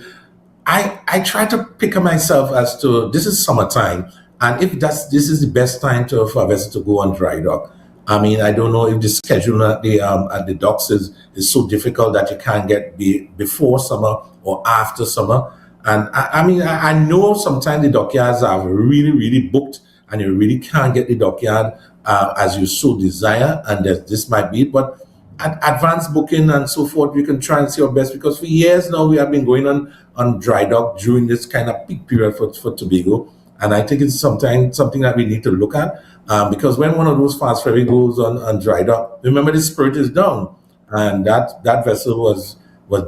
Speaker 4: I try to pick myself as to, this is summertime, and if this is the best time for a vessel to go on dry dock. I mean, I don't know if the schedule at the docks is so difficult that you can't get before summer or after summer. And I mean, I know sometimes the dockyards are really, really booked, and you really can't get the dockyard as you so desire, and this might be it, but advanced booking and so forth, we can try and see our best, because for years now we have been going on dry dock during this kind of peak period for Tobago, and I think it's something that we need to look at, because when one of those fast ferry goes on dry dock, remember the Spirit is down, and that vessel was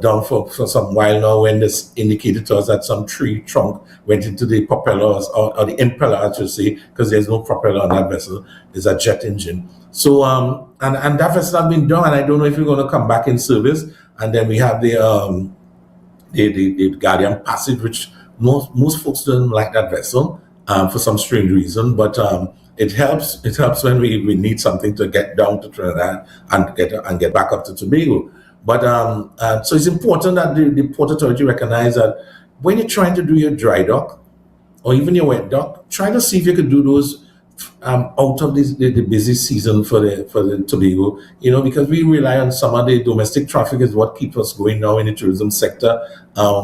Speaker 4: down for some while now, when this indicated to us that some tree trunk went into the propellers, or the impeller, I should say, because there's no propeller on that vessel, it's a jet engine. So, and that vessel has been done, and I don't know if we're going to come back in service. And then we have the Guardian Passage, which most folks don't like that vessel for some strange reason, but it helps when we need something to get down to Trinidad and get back up to Tobago. But so it's important that the Port Authority recognize that when you're trying to do your dry dock or even your wet dock, try to see if you could do those out of the busy season for the Tobago, because we rely on some of the domestic traffic is what keeps us going now in the tourism sector.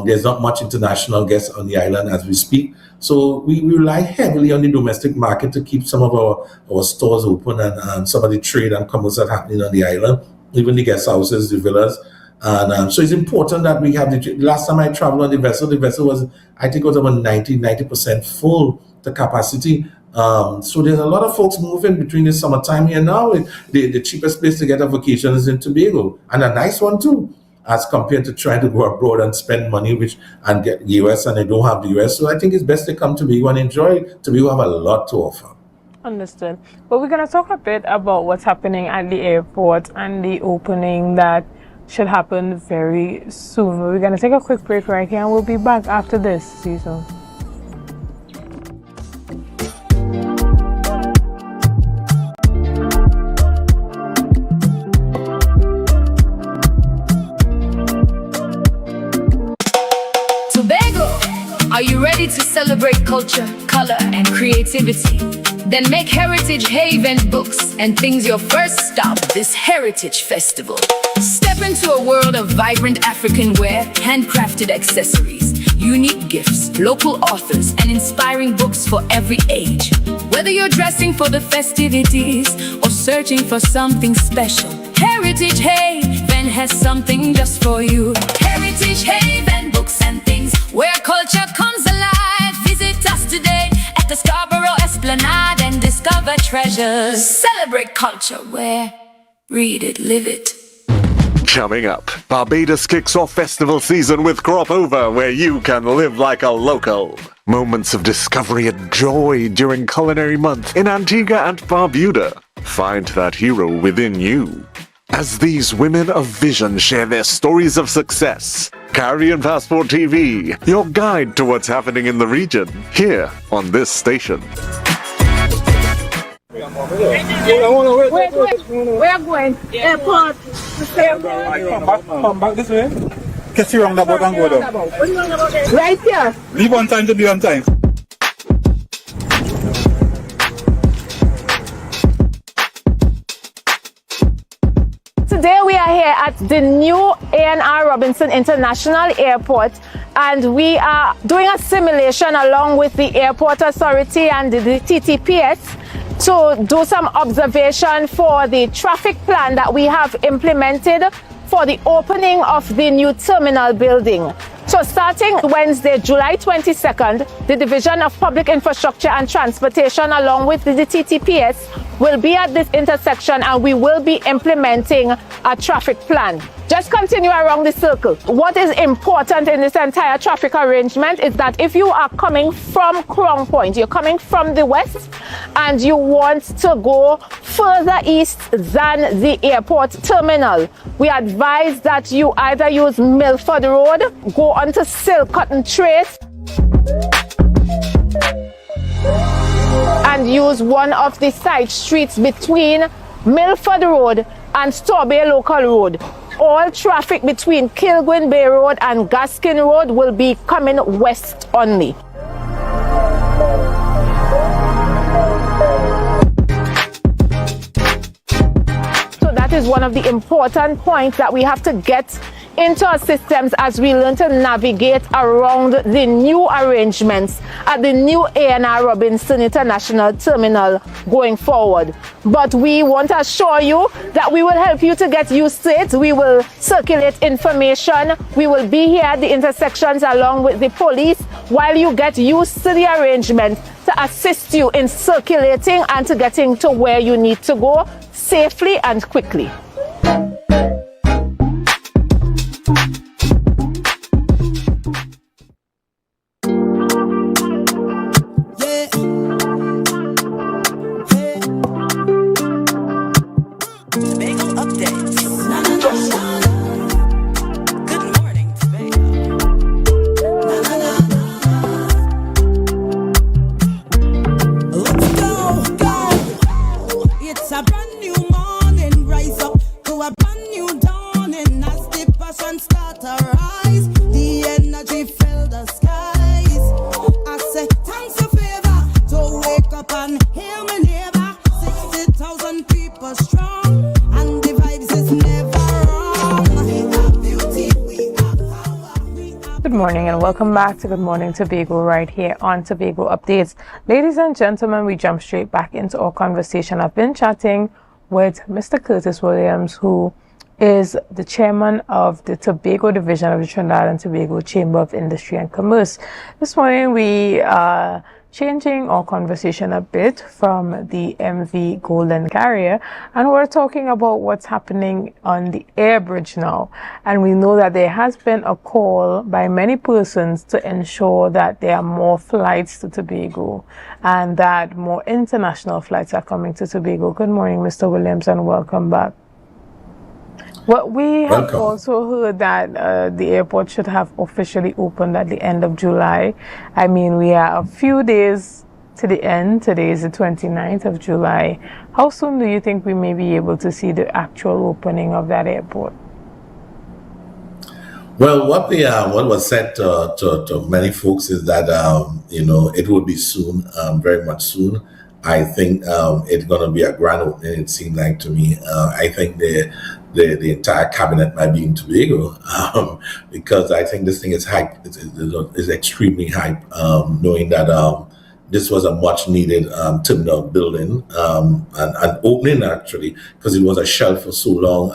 Speaker 4: There's not much international guests on the island as we speak. So we rely heavily on the domestic market to keep some of our stores open and some of the trade and commerce that's happening on the island, even the guest houses, the villas. And so it's important that we have last time I traveled on the vessel was, I think it was about 90% full to capacity. So there's a lot of folks moving between the summertime here now. The cheapest place to get a vacation is in Tobago, and a nice one too, as compared to trying to go abroad and spend money and get US, and they don't have the US. So I think it's best to come to Tobago and enjoy. Tobago have a lot to offer.
Speaker 7: Understood. But we're going to talk a bit about what's happening at the airport and the opening that should happen very soon. We're going to take a quick break right here, and we'll be back after this. See you soon.
Speaker 3: Tobago, are you ready to celebrate culture, color, and creativity? Then make Heritage Haven books and things your first stop this Heritage Festival. Step into a world of vibrant African wear, handcrafted accessories, unique gifts, local authors, and inspiring books for every age. Whether you're dressing for the festivities or searching for something special, Heritage Haven has something just for you. Heritage Haven books and things where culture comes alive. Visit us today at the Scarborough Esplanade and discover treasures. Celebrate culture where read it, live it.
Speaker 1: Coming up, Barbados kicks off festival season with Crop Over, where you can live like a local. Moments of discovery and joy during Culinary Month in Antigua and Barbuda. Find that hero within you. As these women of vision share their stories of success, Caribbean Passport TV, your guide to what's happening in the region, here on this station.
Speaker 7: Wait. Where are going? Airport.
Speaker 8: Come back this way. Catch you roundabout and go down.
Speaker 7: Right here.
Speaker 8: Leave on time to be on time.
Speaker 7: Today we are here at the new A&R Robinson International Airport, and we are doing a simulation along with the Airport Authority and the TTPS to do some observation for the traffic plan that we have implemented for the opening of the new terminal building. So starting Wednesday, July 22nd, the Division of Public Infrastructure and Transportation along with the TTPS will be at this intersection, and we will be implementing a traffic plan. Just continue around the circle. What is important in this entire traffic arrangement is that if you are coming from Crown Point, you're coming from the west and you want to go further east than the airport terminal, we advise that you either use Milford Road, go onto Silcotton Trace, and use one of the side streets between Milford Road and Tobago Local Road. All traffic between Kilgwin Bay Road and Gaskin Road will be coming west only. So that is one of the important points that we have to get into our systems as we learn to navigate around the new arrangements at the new A&R Robinson International Terminal going forward. But we want to assure you that we will help you to get used to it. We will circulate information. We will be here at the intersections along with the police while you get used to the arrangement to assist you in circulating and to getting to where you need to go safely and quickly. Welcome back to Good Morning Tobago right here on Tobago Updates. Ladies and gentlemen, we jump straight back into our conversation. I've been chatting with Mr. Curtis Williams, who is the chairman of the Tobago division of the Trinidad and Tobago Chamber of Industry and Commerce. This morning we are changing our conversation a bit from the MV Golden Carrier, and we're talking about what's happening on the air bridge now. And we know that there has been a call by many persons to ensure that there are more flights to Tobago and that more international flights are coming to Tobago. Good morning, Mr. Williams, and welcome back. Well, we have also heard that the airport should have officially opened at the end of July. I mean, we are a few days to the end. Today is the 29th of July. How soon do you think we may be able to see the actual opening of that airport?
Speaker 4: Well, what was said to many folks is that it will be soon, very much soon. I think it's going to be a grand opening. It seemed like to me. I think the entire cabinet might be in Tobago because I think this thing is hype. It's extremely hype, knowing that this was a much needed terminal building and opening actually, because it was a shell for so long,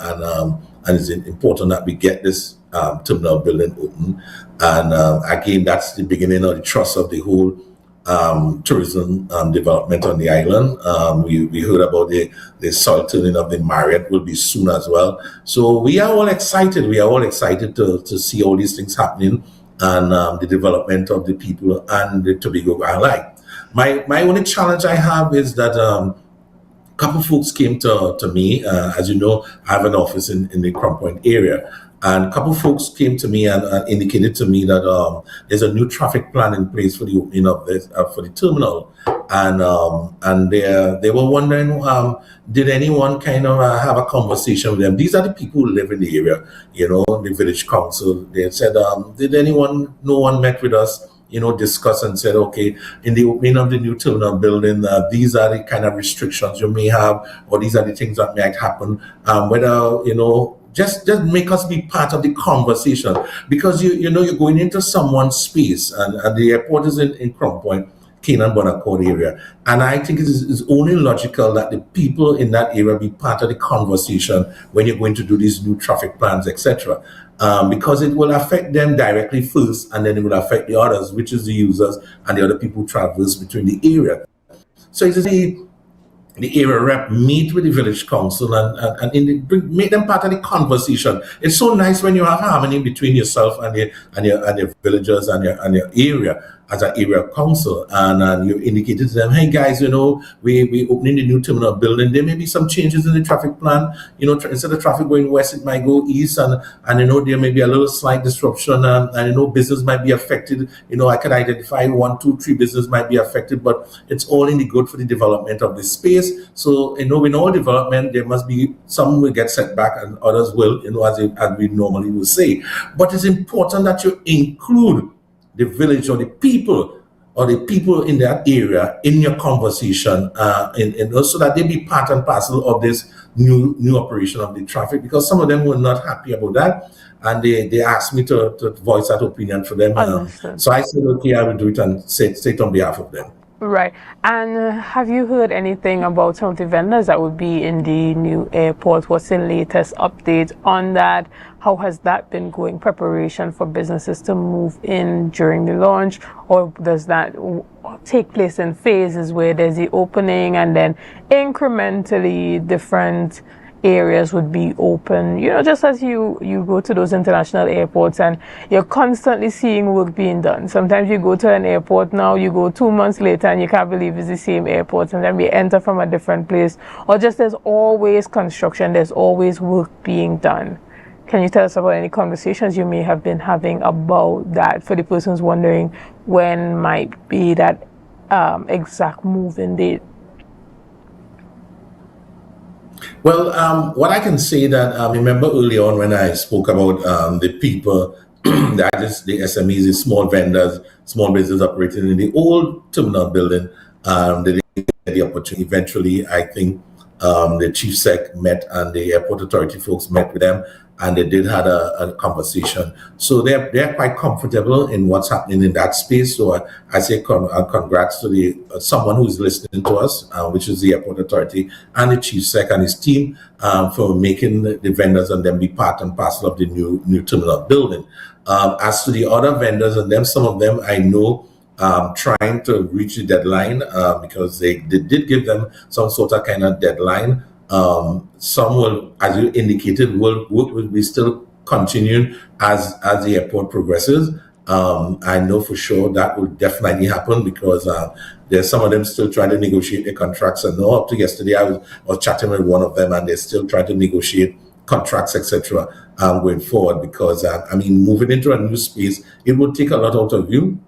Speaker 4: and it's important that we get this terminal building open. And again, that's the beginning of the thrust of the whole tourism development on the island. We heard about the soil turning of the Marriott will be soon as well. So we are all excited. We are all excited to see all these things happening and the development of the people and the Tobago alike. My only challenge I have is that a couple folks came to me. As you know, I have an office in the Crown Point area. And a couple of folks came to me and indicated to me that there's a new traffic plan in place for the opening of this for the terminal, and they were wondering, did anyone kind of have a conversation with them? These are the people who live in the area, the village council. They said, no one met with us, discuss and said, okay, in the opening of the new terminal building, these are the kind of restrictions you may have, or these are the things that might happen, whether, just make us be part of the conversation, because you're going into someone's space, and the airport is in Crown Point, Canaan Bonaccord area, and I think it is only logical that the people in that area be part of the conversation when you're going to do these new traffic plans, etc. Because it will affect them directly first, and then it will affect the others, which is the users and the other people who traverse between the area. So it is the area rep meet with the village council and make them part of the conversation. It's so nice when you have harmony between yourself and your villagers and your area as an area council, and you indicated to them, hey guys, we opening the new terminal building. There may be some changes in the traffic plan. Instead of traffic going west, it might go east, and there may be a little slight disruption, and business might be affected. I can identify 1, 2, 3 business might be affected, but it's all in the good for the development of the space. So in all development, there must be some will get set back and others will, as we normally will say. But it's important that you include the village or the people or the people in that area in your conversation, so that they be part and parcel of this new operation of the traffic, because some of them were not happy about that, and they asked me to voice that opinion for them. So I said, okay, I will do it and say it on behalf of them.
Speaker 7: Right. And have you heard anything about some of the vendors that would be in the new airport? What's the latest update on that? How has that been going? Preparation for businesses to move in during the launch? Or does that take place in phases where there's the opening and then incrementally different areas would be open, just as you go to those international airports and you're constantly seeing work being done. Sometimes you go to an airport now, you go 2 months later and you can't believe it's the same airport, and then we enter from a different place, or just there's always construction, there's always work being done. Can you tell us about any conversations you may have been having about that for the persons wondering when might be that exact move-in date?
Speaker 4: Well, what I can say that remember early on when I spoke about the people, the SMEs, the small vendors, small business operating in the old terminal building, they didn't get the opportunity. Eventually, I think the chief sec met and the airport authority folks met with them, and they did had a conversation. So they're quite comfortable in what's happening in that space. So I say congrats to someone who's listening to us, which is the airport authority and the chief sec and his team, for making the vendors and them be part and parcel of the new terminal building. As to the other vendors and them, some of them I know trying to reach the deadline, because they did give them some sort of kind of deadline. Some will, as you indicated, will be still continuing as the airport progresses. I know for sure that will definitely happen, because there's some of them still trying to negotiate their contracts. And up to yesterday, I was chatting with one of them, and they're still trying to negotiate contracts, etc. Going forward, because moving into a new space, it would take a lot out of you.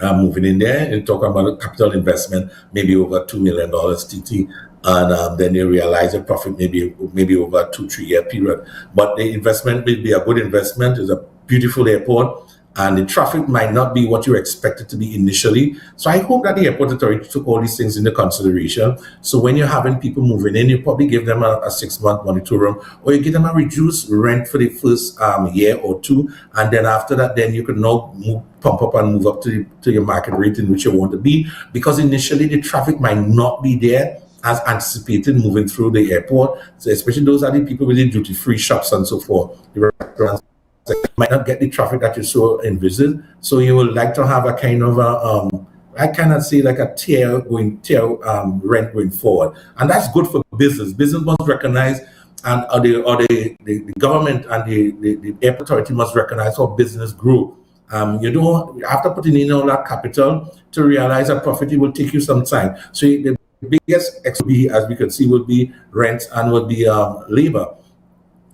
Speaker 4: Moving in there and talking about a capital investment, maybe over $2 million TT, and then you realize a profit maybe over a 2-3 year period. But the investment will be a good investment. It's a beautiful airport, and the traffic might not be what you expect it to be initially. So I hope that the airport authority took all these things into consideration. So when you're having people moving in, you probably give them a 6-month moratorium, or you give them a reduced rent for the first year or two, and then after that, then you can now pump up and move up to your market rate in which you want to be, because initially the traffic might not be there as anticipated moving through the airport. So especially those are the people with the duty-free shops and so forth. The restaurants might not get the traffic that you so envisaged. So you would like to have a kind of I cannot say like a tier rent going forward, and that's good for business. Business must recognize, and the government and the airport authority must recognize how business grow. You don't have to put in all that capital to realize a profit. It will take you some time. So the biggest XB, as we can see, will be rent and will be labor.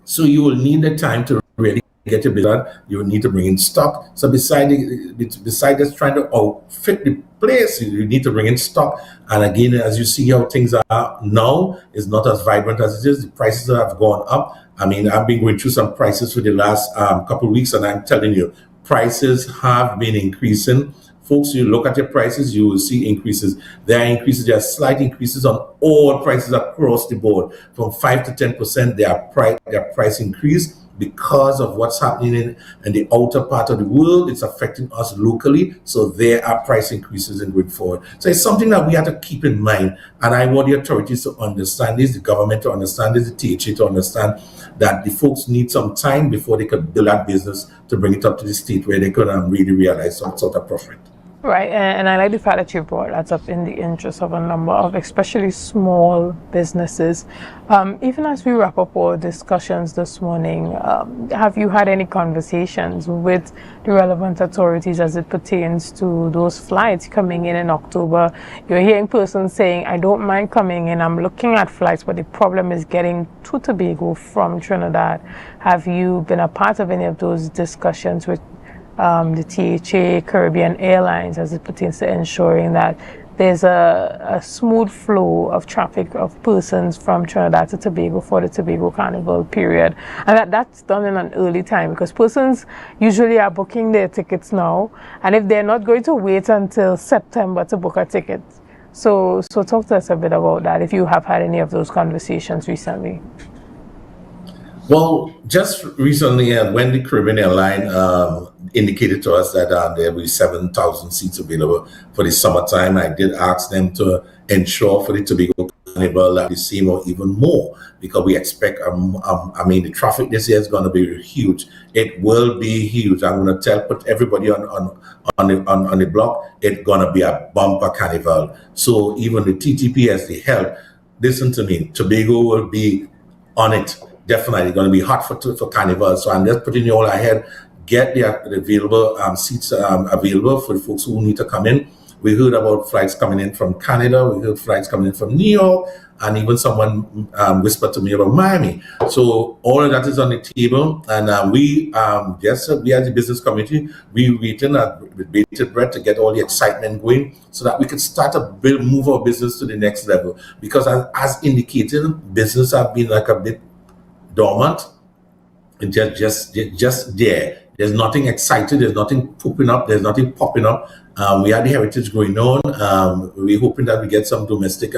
Speaker 4: So you will need the time to really get your business. You will need to bring in stock. So besides just trying to outfit the place, you need to bring in stock. And again, as you see how things are now, is not as vibrant as it is. The prices have gone up. I've been going through some prices for the last couple of weeks, and I'm telling you, prices have been increasing. Folks, you look at your prices, you will see increases. There are slight increases on all prices across the board. From 5 to 10%, their price increase because of what's happening in the outer part of the world. It's affecting us locally, so there are price increases in going forward. So it's something that we have to keep in mind, and I want the authorities to understand this, the government to understand this, the THA to understand that the folks need some time before they could build that business to bring it up to the state where they could really realize some sort of profit.
Speaker 7: Right, and I like the fact that you brought that up in the interest of a number of especially small businesses. Even as we wrap up our discussions this morning, have you had any conversations with the relevant authorities as it pertains to those flights coming in October? You're hearing persons saying, I don't mind coming in, I'm looking at flights, but the problem is getting to Tobago from Trinidad. Have you been a part of any of those discussions with the THA, Caribbean Airlines, as it pertains to ensuring that there's a smooth flow of traffic of persons from Trinidad to Tobago for the Tobago Carnival period. And that's done in an early time because persons usually are booking their tickets now, and if they're not going to wait until September to book a ticket. So talk to us a bit about that, if you have had any of those conversations recently.
Speaker 4: Well, just recently, when the Caribbean airline indicated to us that there will be 7,000 seats available for the summertime, I did ask them to ensure for the Tobago Carnival that the same or even more, because we expect, the traffic this year is going to be huge. It will be huge. I'm going to put everybody on the block, it's going to be a bumper carnival. So even the TTPS, the health, listen to me, Tobago will be on it. Definitely going to be hot for carnival. So I'm just putting you all ahead. Get the available seats available for the folks who need to come in. We heard about flights coming in from Canada. We heard flights coming in from New York, and even someone whispered to me about Miami. So all of that is on the table, and we as the business community, we waiting with bated breath to get all the excitement going, so that we can start to move our business to the next level. Because as indicated, business have been like a bit dormant, and just there. There's nothing exciting. There's nothing popping up. There's nothing popping up. We had the heritage going on. We're hoping that we get some domestic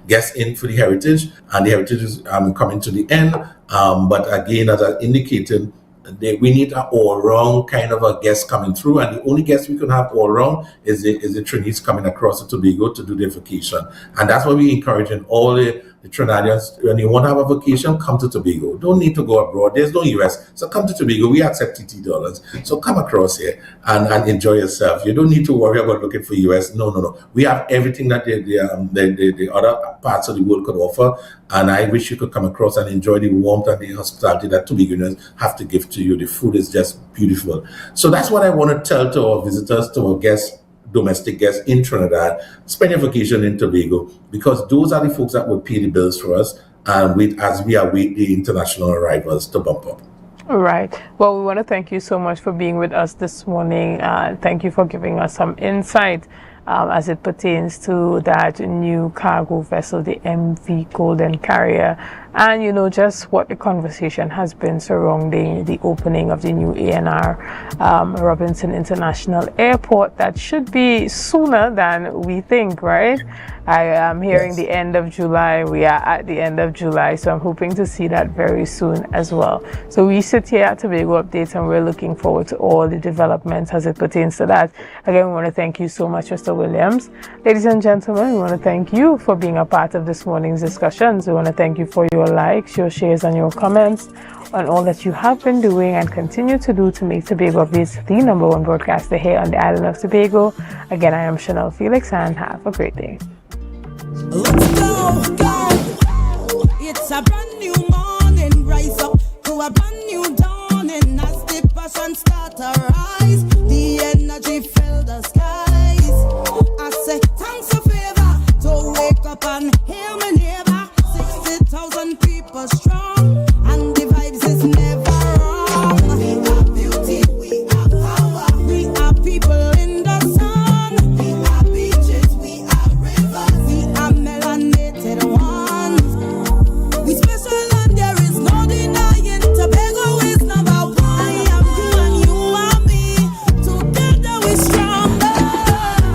Speaker 4: guests in for the heritage, and the heritage is coming to the end. But again, as I indicated, we need an all-round kind of a guest coming through, and the only guest we can have all-round is the Trinities coming across to Tobago to do their vacation. And that's why we're encouraging all the Trinidadians, when you want to have a vacation, come to Tobago. Don't need to go abroad. There's no US. So come to Tobago. We accept TT dollars. So come across here and enjoy yourself. You don't need to worry about looking for US. No. We have everything that the other parts of the world could offer. And I wish you could come across and enjoy the warmth and the hospitality that Tobagoans have to give to you. The food is just beautiful. So that's what I want to tell to our visitors, to our guests, domestic guests in Trinidad. Spend your vacation in Tobago, because those are the folks that will pay the bills for us, and as we await the international arrivals to bump up.
Speaker 7: All right. Well, we want to thank you so much for being with us this morning. Thank you for giving us some insight as it pertains to that new cargo vessel, the MV Golden Carrier, and just what the conversation has been surrounding the opening of the new ANR Robinson International Airport. That should be sooner than we think, right? I am hearing the end of July. We are at the end of July, so I'm hoping to see that very soon as well. So we sit here at Tobago Updates, and we're looking forward to all the developments as it pertains to that. Again, we want to thank you so much, Mr. Williams. Ladies and gentlemen, we want to thank you for being a part of this morning's discussions. We want to thank you for your likes, your shares, and your comments on all that you have been doing and continue to do to make Tobago Updates the #1 broadcaster here on the island of Tobago. Again, I am Chanel Felix, and have a great day.
Speaker 20: Let's go. It's a brand new morning. Rise up to a brand new dawning as the passion start to rise.